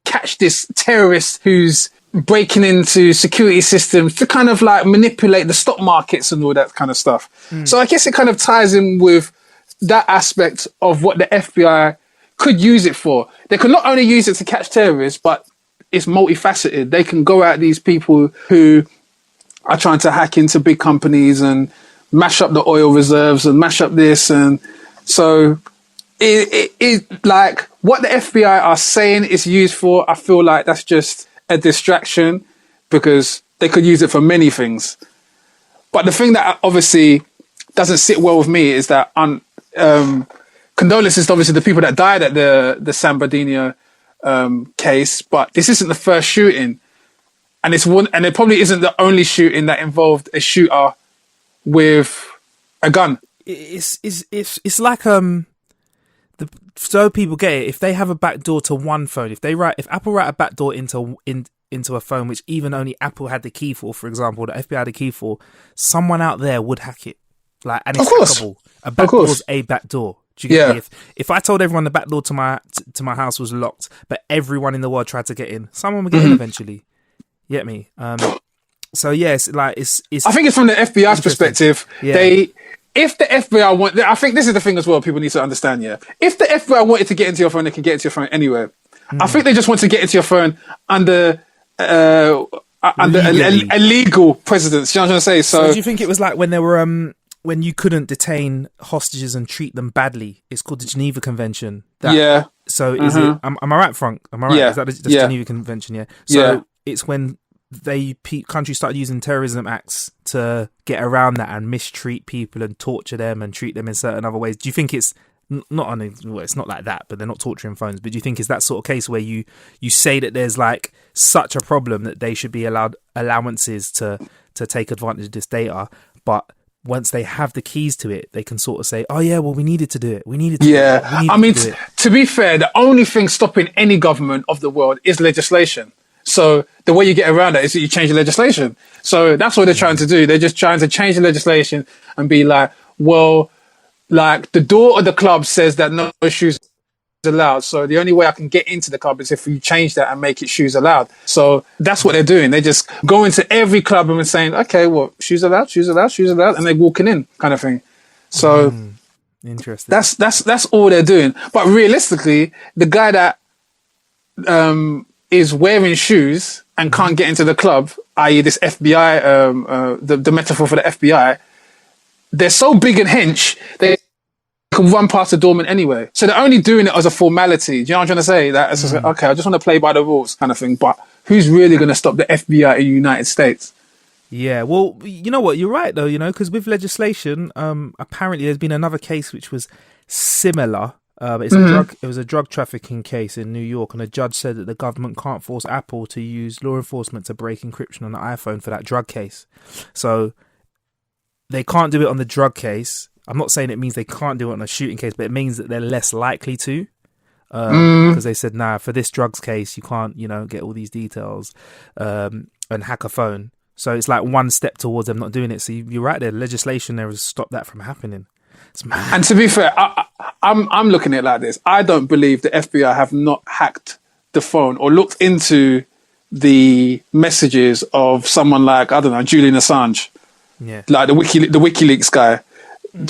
catch this terrorist who's breaking into security systems to kind of like manipulate the stock markets and all that kind of stuff. So I guess it kind of ties in with that aspect of what the FBI could use it for. They could not only use it to catch terrorists, but it's multifaceted. They can go at these people who are trying to hack into big companies and mash up the oil reserves and mash up this. And so it like what the FBI are saying is used for, I feel like that's just a distraction, because they could use it for many things. But the thing that obviously doesn't sit well with me is that condolences to obviously the people that died at the San Bernardino case, but this isn't the first shooting, and it probably isn't the only shooting that involved a shooter with a gun. It's like so people get it. If they have a backdoor to one phone, if Apple write a backdoor into a phone which even only Apple had the key for example, the FBI had the key for, someone out there would hack it. Like, and it's hackable. A backdoor is a backdoor. Do you get me? If I told everyone the backdoor to my house was locked, but everyone in the world tried to get in, someone would get in eventually. You get me? So yes, it's. I think it's from the FBI's perspective. Yeah. If the FBI I think this is the thing as well, people need to understand, yeah. If the FBI wanted to get into your phone, they can get into your phone anywhere. I think they just want to get into your phone under illegal precedents. You know what I'm trying to say? So do you think it was like when there were when you couldn't detain hostages and treat them badly? It's called the Geneva Convention. Yeah. So is it? Am I right, Frank? Am I right? Yeah. Is that the Geneva Convention? Yeah. So it's when countries started using terrorism acts to get around that and mistreat people and torture them and treat them in certain other ways. Do you think it's it's not like that, but they're not torturing phones, but do you think it's that sort of case where you say that there's like such a problem that they should be allowed allowances to take advantage of this data, but once they have the keys to it, they can sort of say, oh yeah, well, we needed to do it. I mean, to be fair, the only thing stopping any government of the world is legislation. So the way you get around that is that you change the legislation. So that's what they're trying to do. They're just trying to change the legislation and be like, well, like the door of the club says that no shoes are allowed. So the only way I can get into the club is if you change that and make it shoes allowed. So that's what they're doing. They just go into every club and saying, okay, well, shoes allowed, and they're walking in kind of thing. So interesting. That's all they're doing. But realistically, the guy that is wearing shoes and can't get into the club, i.e. this FBI, the metaphor for the FBI, they're so big and hench, they can run past the doorman anyway. So they're only doing it as a formality. Do you know what I'm trying to say? That it's just like, okay, I just want to play by the rules kind of thing. But who's really going to stop the FBI in the United States? Yeah, well, you know what? You're right, though, because with legislation, apparently there's been another case which was similar. It was a drug trafficking case in New York, and a judge said that the government can't force Apple to use law enforcement to break encryption on the iPhone for that drug case. So they can't do it on the drug case. I'm not saying it means they can't do it on a shooting case, but it means that they're less likely to. Because they said, nah, for this drugs case, you can't, get all these details and hack a phone. So it's like one step towards them not doing it. So you're right there. Legislation there has stopped that from happening. It's mad. And to be fair, I'm looking at it like this. I don't believe the FBI have not hacked the phone or looked into the messages of someone like, I don't know, Julian Assange, like the WikiLeaks guy.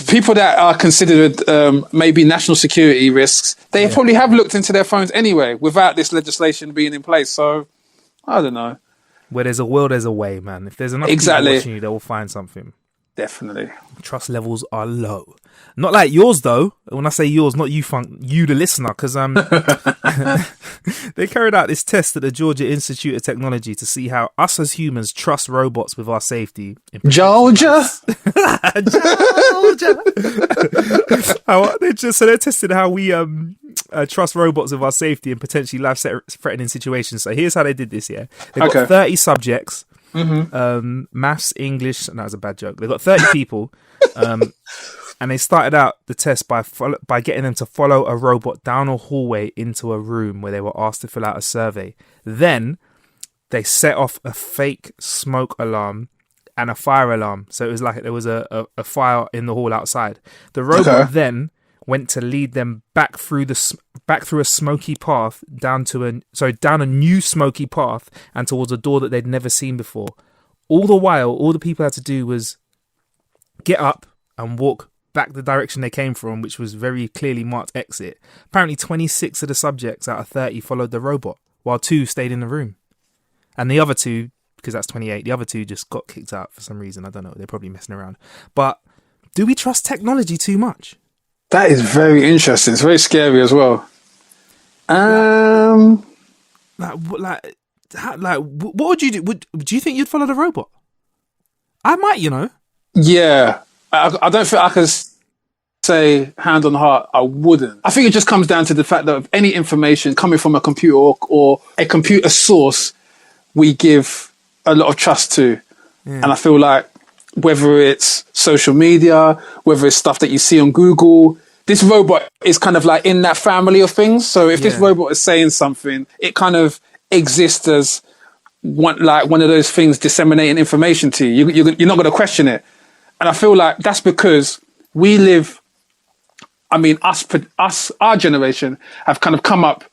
People that are considered maybe national security risks, they probably have looked into their phones anyway without this legislation being in place. So, I don't know. Where there's a will, there's a way, man. If there's enough people watching you, they will find something. Definitely. Trust levels are low. Not like yours, though. When I say yours, not you, you the listener, because they carried out this test at the Georgia Institute of Technology to see how us as humans trust robots with our safety. Georgia! Georgia! They're testing how we trust robots with our safety and potentially life-threatening situations. So here's how they did this, yeah. They've got 30 subjects. Maths, English, and that was a bad joke. They've got 30 people. And they started out the test by getting them to follow a robot down a hallway into a room where they were asked to fill out a survey. Then they set off a fake smoke alarm and a fire alarm. So it was like there was a fire in the hall outside. The robot then went to lead them back through a smoky path down a new smoky path and towards a door that they'd never seen before. All the while, all the people had to do was get up and walk back the direction they came from, which was very clearly marked exit. Apparently 26 of the subjects out of 30 followed the robot, while 2 stayed in the room. And the other 2, because that's 28, the other 2 just got kicked out for some reason. I don't know. They're probably messing around. But do we trust technology too much? That is very interesting. It's very scary as well. What would you do? Do you think you'd follow the robot? I might, you know. Yeah. I don't think I can say hand on heart I wouldn't. I think it just comes down to the fact that any information coming from a computer or a computer source, we give a lot of trust to. And I feel like whether it's social media, whether it's stuff that you see on Google, this robot is kind of like in that family of things. So if this robot is saying something, it kind of exists as one of those things disseminating information to you. You're not going to question it. And I feel like that's because we live, our generation have kind of come up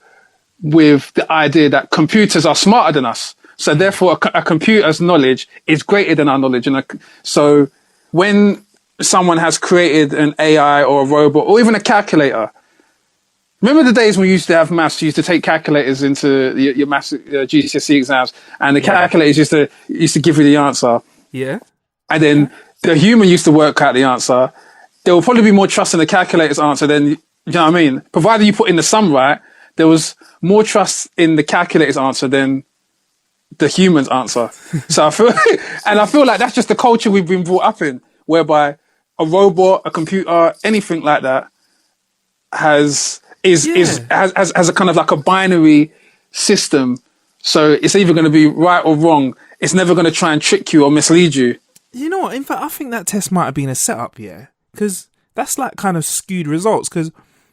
with the idea that computers are smarter than us. So therefore a computer's knowledge is greater than our knowledge. And so when someone has created an AI or a robot or even a calculator, remember the days when you used to have maths, you used to take calculators into your maths GCSE exams, and the calculators used to give you the answer. Yeah. And then the human used to work out the answer. There will probably be more trust in the calculator's answer than, you know what I mean? Provided you put in the sum right, there was more trust in the calculator's answer than the human's answer. So I feel like that's just the culture we've been brought up in, whereby a robot, a computer, anything like that has a kind of like a binary system. So it's either going to be right or wrong. It's never going to try and trick you or mislead you. You know what? In fact, I think that test might have been a setup, yeah, because that's like kind of skewed results. Because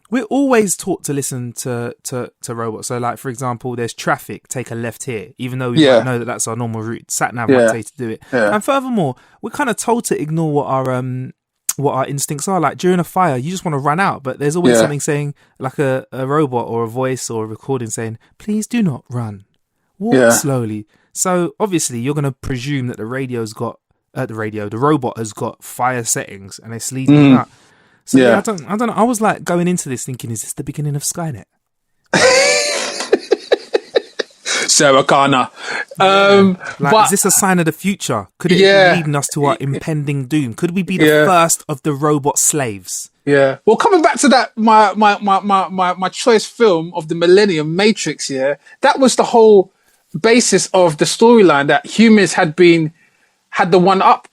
we're always taught to listen to robots. So, like for example, there's traffic. Take a left here, even though we might know that that's our normal route. Sat nav might say to do it. Yeah. And furthermore, we're kind of told to ignore what our instincts are. Like during a fire, you just want to run out, but there's always something saying, like a robot or a voice or a recording saying, "Please do not run. Walk slowly." So obviously, you're going to presume that the robot has got fire settings and it's leading that. So I don't know. I was like going into this thinking, is this the beginning of Skynet? Sarah Connor. Is this a sign of the future? Could it be leading us to our impending doom? Could we be the first of the robot slaves? Yeah. Well, coming back to that, my choice film of the Millennium, Matrix, that was the whole basis of the storyline, that humans had the one up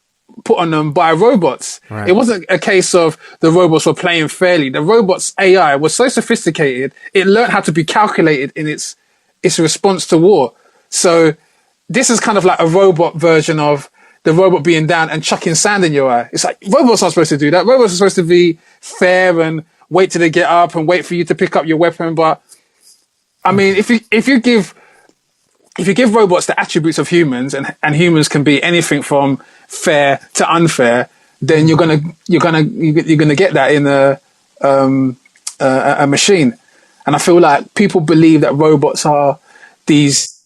put on them by robots. Right. It wasn't a case of the robots were playing fairly. The robots' AI was so sophisticated, it learned how to be calculated in its response to war. So this is kind of like a robot version of the robot being down and chucking sand in your eye. It's like, robots aren't supposed to do that. Robots are supposed to be fair and wait till they get up and wait for you to pick up your weapon. But I mean, if you give robots the attributes of humans, and humans can be anything from fair to unfair, then you're gonna get that in a machine. And I feel like people believe that robots are these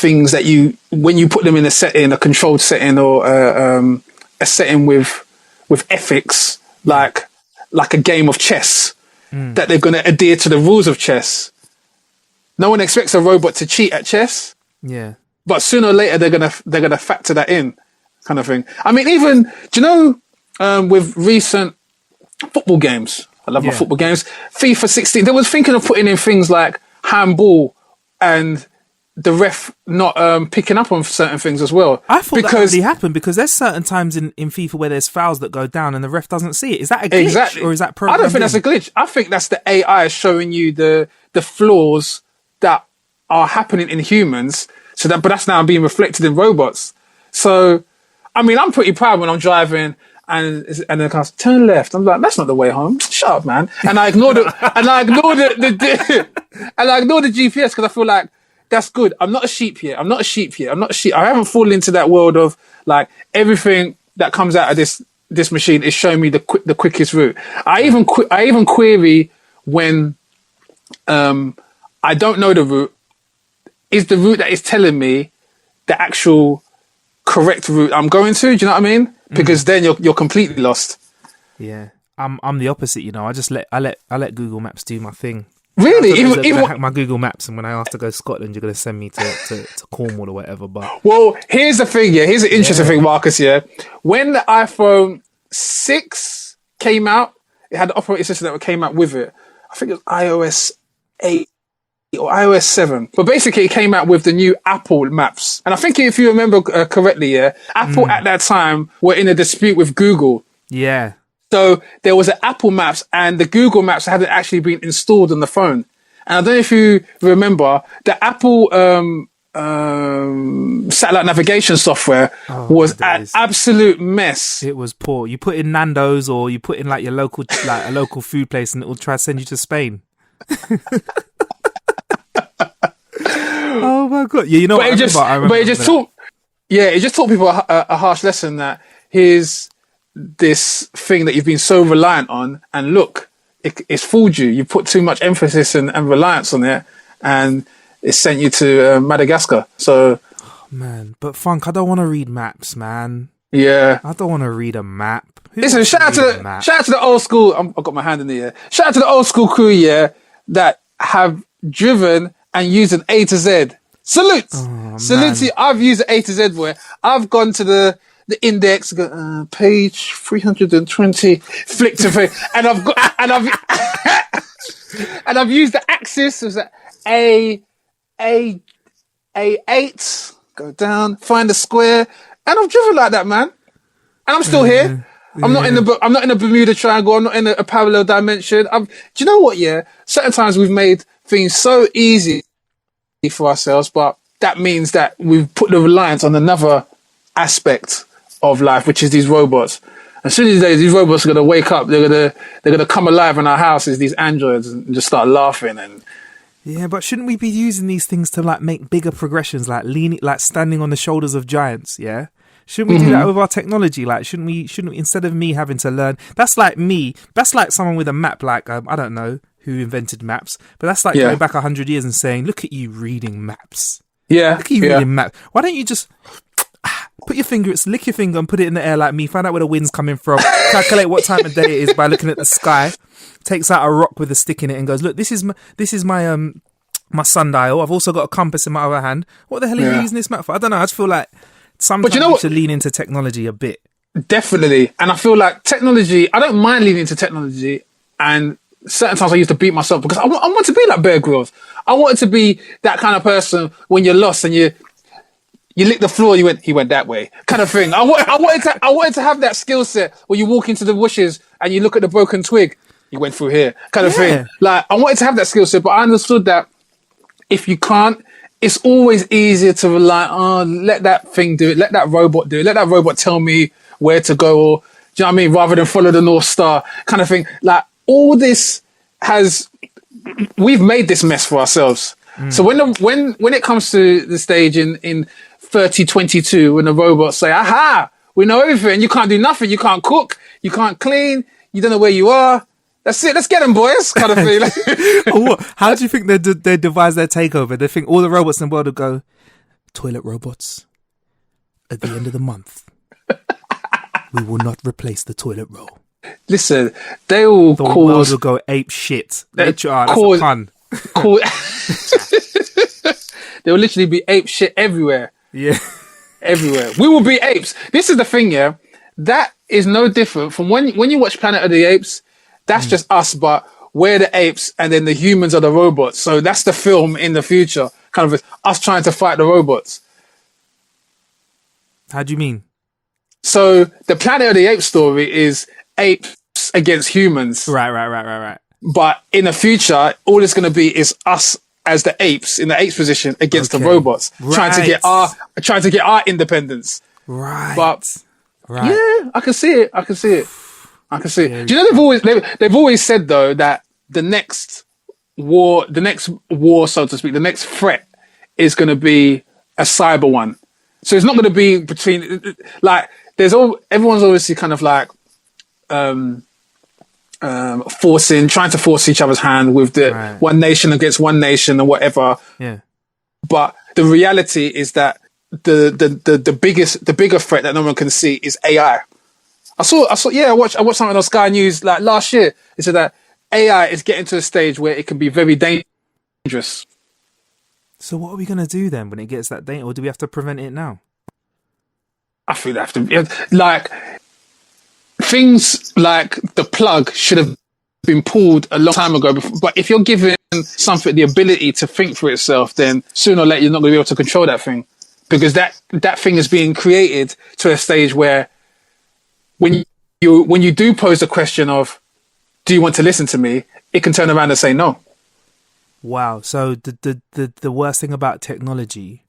things that when you put them in a controlled setting, or a setting with ethics, like a game of chess, that they're going to adhere to the rules of chess. No one expects a robot to cheat at chess. Yeah. But sooner or later they're gonna factor that in, kind of thing. I mean, even, do you know, with recent football games, I love my football games. FIFA 16, they was thinking of putting in things like handball and the ref not picking up on certain things as well. I thought that already happened, because there's certain times in FIFA where there's fouls that go down and the ref doesn't see it. Is that a glitch, or is that programmed? I don't think that's a glitch. I think that's the AI showing you the flaws that are happening in humans. But that's now being reflected in robots. So, I mean, I'm pretty proud when I'm driving and the car says, turn left. I'm like, that's not the way home. Shut up, man. And I ignore the GPS, because I feel like that's good. I'm not a sheep here. I haven't fallen into that world of like everything that comes out of this machine is showing me the quickest route. I even query when I don't know the route. Is the route that is telling me the actual correct route I'm going to? Do you know what I mean? Because then you're completely lost. Yeah, I'm the opposite. You know, I let Google Maps do my thing. Really? Even hack my Google Maps, and when I ask to go to Scotland, you're going to send me to Cornwall or whatever. But well, here's the thing. Yeah, here's the interesting thing, Marcus. Yeah, when the iPhone 6 came out, it had the operating system that came out with it. I think it was iOS 8. Or iOS 7. But basically it came out with the new Apple Maps. And I think if you remember correctly, Apple at that time were in a dispute with Google. Yeah. So there was an Apple Maps and the Google Maps hadn't actually been installed on the phone. And I don't know if you remember, the Apple satellite navigation software was an absolute mess. It was poor. You put in Nando's, or you put in like your local, like a local food place, and it will try to send you to Spain. Oh my god! Yeah, you know. It just taught people a harsh lesson that here's this thing that you've been so reliant on, and look, it's fooled you. You put too much emphasis and reliance on it, and it sent you to Madagascar. So, man, but Funk, I don't want to read maps, man. Yeah, I don't want to read a map. Listen, shout out to the old school. I've got my hand in the air. Shout out to the old school crew, that have driven and used an A to Z. Salute! Salute to you. I've used an A to Z, boy. I've gone to the index, page 320, flick to flick, and I've used the axis. It was A8, go down, find the square, and I've driven like that, man. And I'm still here. I'm not in the Bermuda Triangle. I'm not in a parallel dimension. Do you know what? Yeah, certain times we've made things so easy for ourselves, but that means that we've put the reliance on another aspect of life, which is these robots. As soon as these robots are going to wake up, they're gonna come alive in our houses, these androids, and just start laughing. And yeah, but shouldn't we be using these things to like make bigger progressions, like standing on the shoulders of giants? Yeah. Shouldn't we do that with our technology? Like, shouldn't we, instead of me having to learn, that's like someone with a map, like, I don't know who invented maps, but that's like going back 100 years and saying, look at you reading maps. Yeah. Look at you reading maps. Why don't you just lick your finger and put it in the air like me, find out where the wind's coming from, calculate what time of day it is by looking at the sky, takes out a rock with a stick in it and goes, look, this is my my sundial. I've also got a compass in my other hand. What the hell are you using this map for? I don't know. I just feel like sometimes you should lean into technology a bit. Definitely. And I feel like technology, I don't mind leaning into technology, and certain times I used to beat myself because I want to be like Bear Grylls. I wanted to be that kind of person when you're lost and you lick the floor, he went that way kind of thing. I wanted to have that skill set where you walk into the bushes and you look at the broken twig, you went through here kind of thing. Like, I wanted to have that skill set, but I understood that if you can't, it's always easier to rely on, let that thing do it, let that robot do it, let that robot tell me where to go, or, do you know what I mean, rather than follow the North Star kind of thing. Like, all this we've made this mess for ourselves. So when it comes to the stage in 3022, when the robots say, aha, we know everything, you can't do nothing, you can't cook, you can't clean, you don't know where you are, that's it, let's get them, boys, kind of thing. How do you think they devise their takeover? They think all the robots in the world will go, toilet robots, at the end of the month, we will not replace the toilet roll. Listen, they will The world will go ape shit. That's a pun. There will literally be ape shit everywhere. Yeah. Everywhere. We will be apes. This is the thing, yeah. That is no different from when you watch Planet of the Apes. That's just us, but we're the apes, and then the humans are the robots. So that's the film in the future, kind of us trying to fight the robots. How do you mean? So the Planet of the Apes story is apes against humans. Right. But in the future, all it's going to be is us as the apes in the apes position against the robots, trying to get our independence. Right. But yeah, I can see it. Very Do you know they've always said though that the next war, so to speak, the next threat is going to be a cyber one. So it's not going to be between like everyone's obviously kind of like trying to force each other's hand with the one nation against one nation or whatever. Yeah. But the reality is that the bigger threat that no one can see is AI. I watched something on Sky News like last year. It said that AI is getting to a stage where it can be very dangerous. So what are we going to do then when it gets that dangerous, or do we have to prevent it now? I feel they have to, like, things like the plug should have been pulled a long time ago. But if you're giving something the ability to think for itself, then sooner or later you're not going to be able to control that thing, because that thing is being created to a stage where when you do pose the question of, do you want to listen to me? It can turn around and say no. Wow. So the worst thing about technology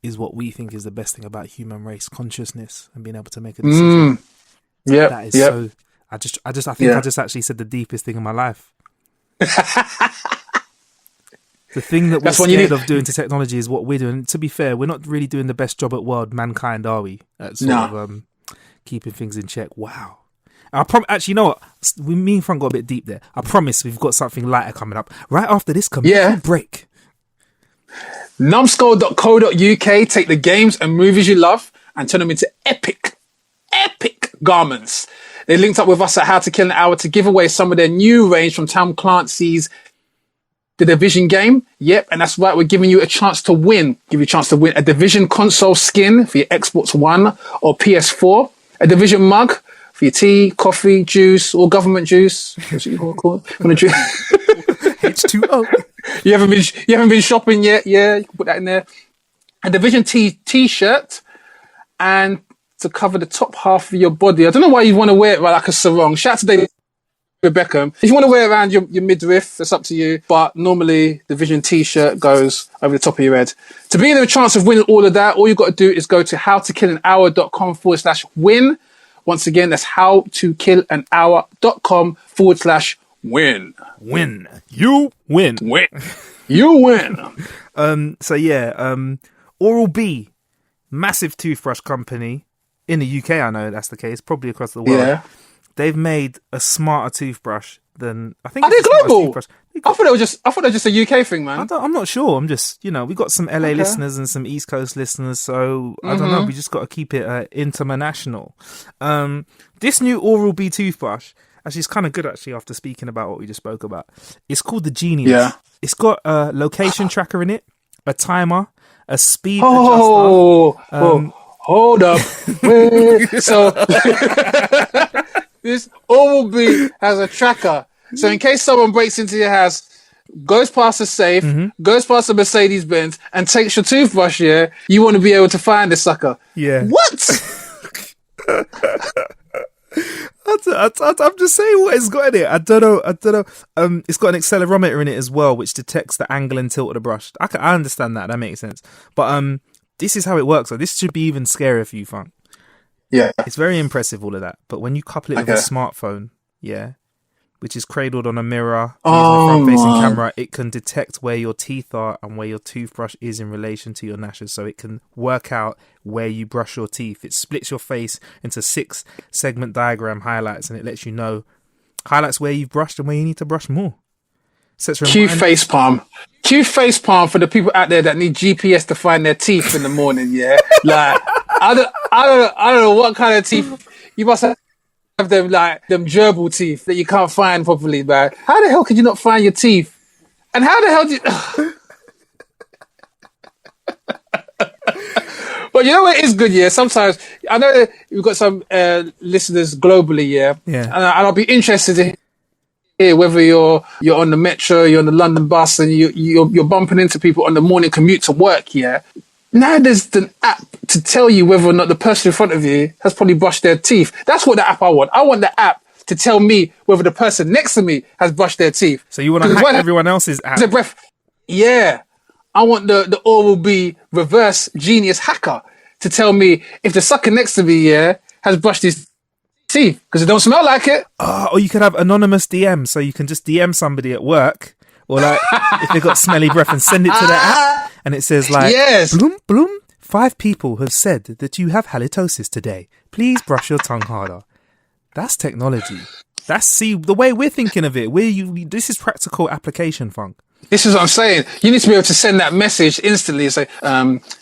is what we think is the best thing about human race consciousness and being able to make a decision. Yeah. That is so. I think I just actually said the deepest thing in my life. The thing that we're scared of doing to technology is what we're doing. To be fair, we're not really doing the best job at world, mankind, are we? At sort of keeping things in check. Wow. Actually, you know what? Me and Frank got a bit deep there. I promise we've got something lighter coming up. Right after this commercial break. Numbskull.co.uk. Take the games and movies you love and turn them into epic garments. They linked up with us at How to Kill an Hour to give away some of their new range from Tom Clancy's The Division game. Yep, and that's right. We're giving you a chance to win. Give you a chance to win a Division console skin for your Xbox One or PS4. A Division mug for your tea, coffee, juice, or government juice. What's it you call it? H2O. You haven't been shopping yet? Yeah, you can put that in there. A Division T-shirt, and to cover the top half of your body. I don't know why you want to wear it like a sarong. Shout out to David Beckham. If you want to wear it around your midriff, that's up to you. But normally, the Division T-shirt goes over the top of your head. To be in a chance of winning all of that, all you've got to do is go to howtokillanhour.com/win. Once again, that's howtokillanhour.com/win. Win. You win. Win. You win. Oral-B, massive toothbrush company in the UK. I know that's the case, probably across the world. Yeah. They've made a smarter toothbrush than I think. Are they global? I thought it was just a UK thing, man. I'm not sure. I'm just, we got some LA listeners and some East Coast listeners, so I don't know. We just got to keep it international. This new Oral-B toothbrush, actually, it's kind of good, actually, after speaking about what we just spoke about. It's called the Genius. Yeah. It's got a location tracker in it, a timer, a speed adjuster. Hold up. So this Oral-B has a tracker. So in case someone breaks into your house, goes past the safe, goes past the Mercedes-Benz, and takes your toothbrush, you want to be able to find this sucker. Yeah. What? I'm just saying what it's got in it. I don't know. It's got an accelerometer in it as well, which detects the angle and tilt of the brush. I understand that. That makes sense. But this is how it works. So this should be even scarier for you, Funk. Yeah. It's very impressive, all of that. But when you couple it with a smartphone, which is cradled on a mirror, using a front-facing camera, it can detect where your teeth are and where your toothbrush is in relation to your gnashes, so it can work out where you brush your teeth. It splits your face into 6-segment diagram highlights, and it lets you know highlights where you've brushed and where you need to brush more. Cue face palm. cue face palm for the people out there that need GPS to find their teeth in the morning. Yeah, like I don't know what kind of teeth you must have them, like them gerbil teeth that you can't find properly, man. How the hell could you not find your teeth? And how the hell do you? But you know what is good, yeah? Sometimes, I know that we've got some listeners globally, yeah? Yeah. And I'll be interested to hear whether you're on the metro, you're on the London bus, and you're bumping into people on the morning commute to work, yeah? Now there's an app to tell you whether or not the person in front of you has probably brushed their teeth. That's what the app I want. I want the app to tell me whether the person next to me has brushed their teeth. So you want to hack everyone else's app? The breath. Yeah. I want the Oral-B reverse genius hacker to tell me if the sucker next to me, yeah, has brushed his teeth because it don't smell like it. Or you could have anonymous DM, so you can just DM somebody at work, or like if they've got smelly breath, and send it to their app, and it says like, yes, bloom, bloom, 5 people have said that you have halitosis today. Please brush your tongue harder. That's technology. See the way we're thinking of it. This is practical application, Funk. This is what I'm saying. You need to be able to send that message instantly and say,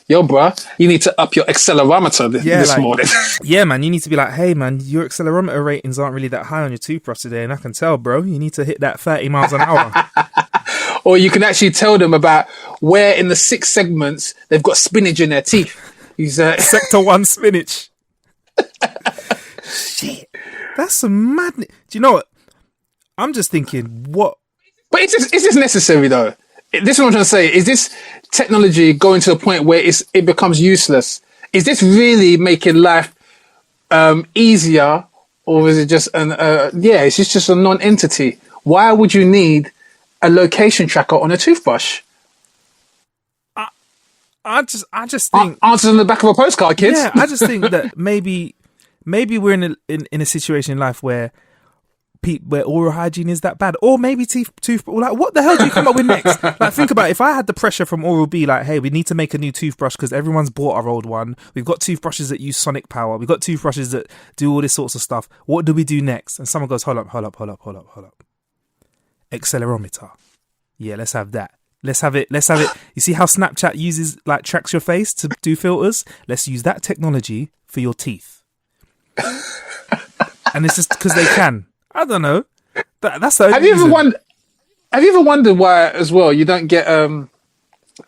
yo, bruh, you need to up your accelerometer this morning. Yeah, man, you need to be like, hey, man, your accelerometer ratings aren't really that high on your toothbrush today, and I can tell, bro. You need to hit that 30 miles an hour. Or you can actually tell them about where in the 6 segments they've got spinach in their teeth. Sector 1 spinach. Shit. That's some madness. Do you know what? I'm just thinking, what? But is this necessary, though? This is what I'm trying to say. Is this technology going to a point where it becomes useless? Is this really making life easier? Or is it just it's just a non-entity? Why would you need a location tracker on a toothbrush? I just think answers on the back of a postcard, kids. Yeah, I just think that maybe we're in a situation in life where oral hygiene is that bad, or maybe tooth. Like, what the hell do you come up with next? Like, think about it. If I had the pressure from Oral-B, like, hey, we need to make a new toothbrush because everyone's bought our old one. We've got toothbrushes that use sonic power. We've got toothbrushes that do all this sorts of stuff. What do we do next? And someone goes, hold up. Accelerometer. Yeah, let's have that. Let's have it. You see how Snapchat tracks your face to do filters? Let's use that technology for your teeth. And it's just because they can. I don't know. That's the only reason. Have you ever wondered why, as well, you don't get a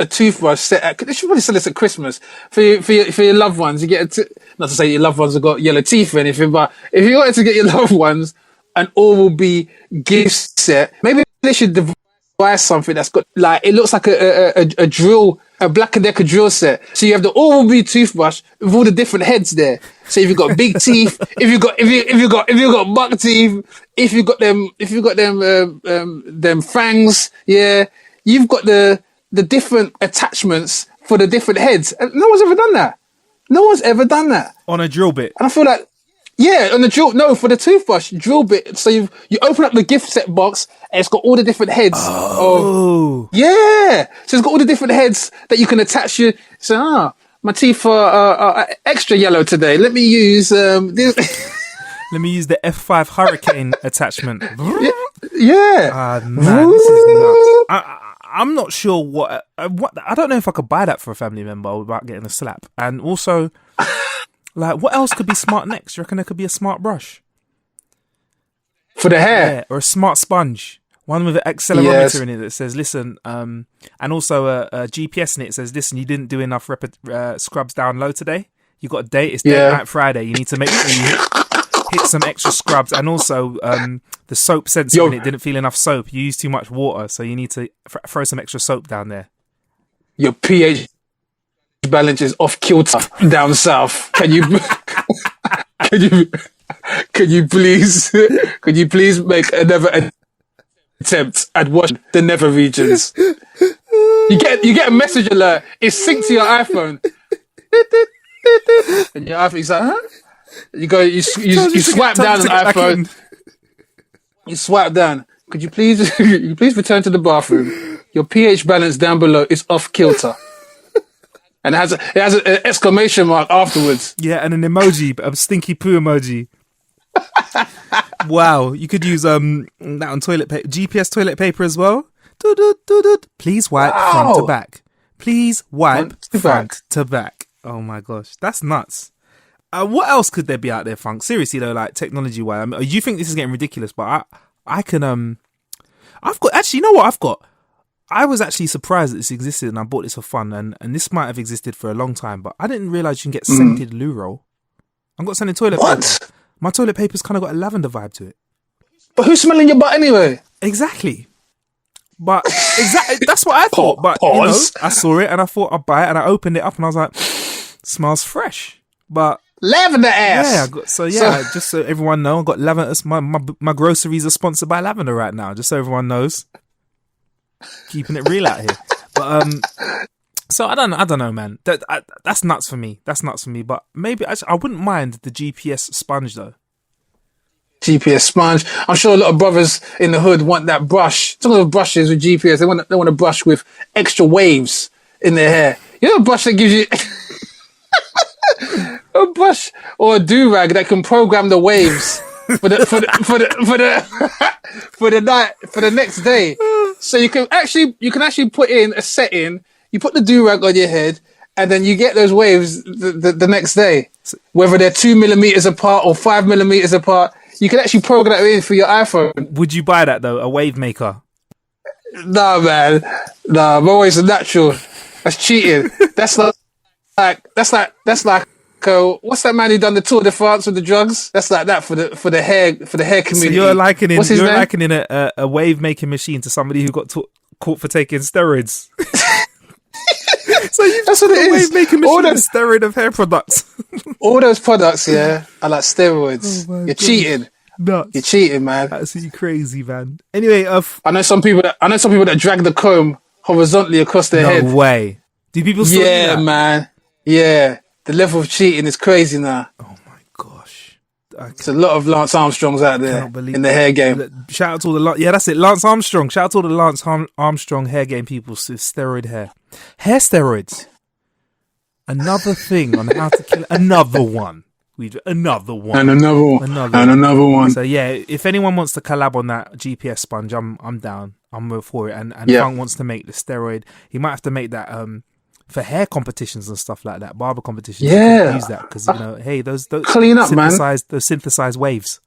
toothbrush set at? They should probably sell this at Christmas for your loved ones. You get not to say your loved ones have got yellow teeth or anything, but if you wanted to get your loved ones an Oral-B gift set, maybe they should devise something that's got, like, it looks like a drill, a Black & Decker drill set. So you have the Oral-B toothbrush with all the different heads there. So if you've got big teeth, if you've got buck teeth, if you've got them fangs, yeah, you've got the different attachments for the different heads. And no one's ever done that. No one's ever done that on a drill bit. And I feel like, yeah, on the drill. No, for the toothbrush drill bit. So you open up the gift set box and it's got all the different heads. Oh, yeah. So it's got all the different heads that you can attach. So my teeth are extra yellow today. Let me use this. Let me use the F5 Hurricane attachment. Yeah. Man, this is nuts. I'm not sure what I don't know if I could buy that for a family member without getting a slap. And also, like, what else could be smart next? You reckon there could be a smart brush for the hair? Yeah, or a smart sponge. One with an accelerometer in it that says, listen, and also a GPS in it that says, listen, you didn't do enough scrubs down low today. You got a date, it's date night Friday. You need to make sure you hit some extra scrubs. And also, the soap sensor in it didn't feel enough soap. You used too much water, so you need to throw some extra soap down there. Your pH balance is off kilter down south. Can you please make another attempt at washing the nether regions? You get a message alert. It's synced to your iPhone, and your iPhone's like, huh? You go, you swipe down on the iPhone. You swipe down. Could you please return to the bathroom? Your pH balance down below is off kilter. And it has an exclamation mark afterwards. Yeah, and an emoji, a stinky poo emoji. Wow, you could use that on toilet paper, GPS toilet paper as well. Please wipe front to Wow. back. Please wipe Front to front back. to back. Oh my gosh, that's nuts. What else could there be out there, Funk? Seriously though, like technology wise, I mean, you think this is getting ridiculous, but I can I've got actually, you know what I've got? I was actually surprised that this existed, and I bought this for fun, and this might have existed for a long time, but I didn't realize you can get scented loo roll. I've got scented toilet What? paper. My toilet paper's kind of got a lavender vibe to it. But who's smelling your butt anyway? Exactly. But exactly, that's what I thought. But you know, Pause. I saw it and I thought I'd buy it, and I opened it up and I was like, smells fresh. But Lavender ass. yeah, just so everyone know, I got lavender. My groceries are sponsored by lavender right now, just so everyone knows. Keeping it real out here. But so I don't know, man. That's nuts for me. But maybe I wouldn't mind the GPS sponge though. GPS sponge. I'm sure a lot of brothers in the hood want that brush. Some of the brushes with GPS, they want to brush with extra waves in their hair. You know, a brush that gives you a brush or a do-rag that can program the waves for the night, for the next day. So you can actually put in a setting. You put the do-rag on your head, and then you get those waves the next day, whether they're 2 millimeters apart or 5 millimeters apart. You can actually program that in for your iPhone. Would you buy that though? A wave maker? Nah, man. Nah, I'm always a natural. That's cheating. That's like what's that man who done the Tour de France with the drugs? That's like that for the hair community. So you're likening What's his name? a wave making machine to somebody who got caught for taking steroids. So That's what it a is. wave making All machine, that- steroid of hair products. All those products, yeah, are like steroids. Oh my You're gosh. cheating. Nuts. You're cheating, man. Absolutely crazy, man. Anyway, I know some people that drag the comb horizontally across their head. no way. Do people still do Yeah, that? man. Yeah, the level of cheating is crazy now. Oh my gosh. There's a lot of Lance Armstrongs out there Cannot believe in the hair game. Shout out to all the that's it, Lance Armstrong. Shout out to all the Lance Armstrong hair game people with steroid hair. Hair steroids. Another thing on how to kill another one. Another one. And another one. And another one. So yeah, if anyone wants to collab on that GPS sponge, I'm down. I'm for it. And Yeah. Funk wants to make the steroid. He might have to make that for hair competitions and stuff like that, barber competitions. You Yeah. can use that because you know, hey, those Clean up, man. those synthesized waves.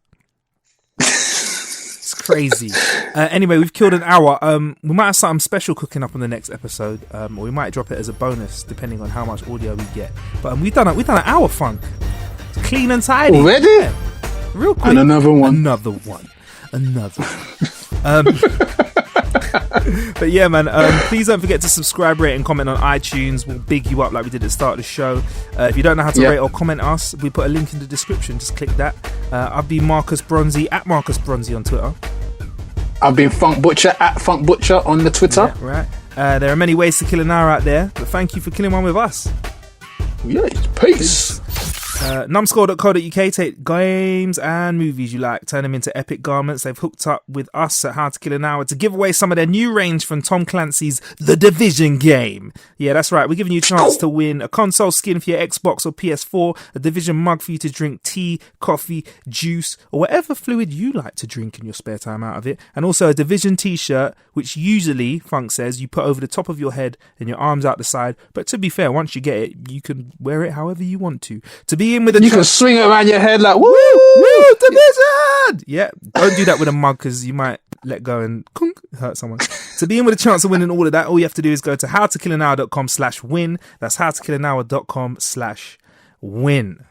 It's crazy. Anyway, we've killed an hour. We might have something special cooking up on the next episode, or we might drop it as a bonus depending on how much audio we get. But we've done an hour, Funk. It's clean and tidy. Already? Yeah. Real quick. And another one. Another one. But yeah, man, please don't forget to subscribe, rate and comment on iTunes. We'll big you up like we did at the start of the show. If you don't know how to Yeah. rate or comment us, we put a link in the description. Just click that. I've been Marcus Bronzy at Marcus Bronzy on Twitter. I've been Funk Butcher at Funk Butcher on the Twitter. Yeah, right. There are many ways to kill an hour out there, but thank you for killing one with us. Yeah, peace. Numscore.co.uk, take games and movies you like, turn them into epic garments. They've hooked up with us at How to Kill an Hour to give away some of their new range from Tom Clancy's The Division game. Yeah, that's right. We're giving you a chance to win a console skin for your Xbox or PS4, a Division mug for you to drink tea, coffee, juice, or whatever fluid you like to drink in your spare time out of it, and also a Division t-shirt, which usually, Funk says, you put over the top of your head and your arms out the side. But to be fair, once you get it, you can wear it however you want to. To be in with a You can swing it around your head like, woo! Woo, Division! Yeah, don't do that with a mug because you might let go and hurt someone. To be in with a chance of winning all of that, all you have to do is go to howtokillanhour.com/win. That's howtokillanhour.com/win.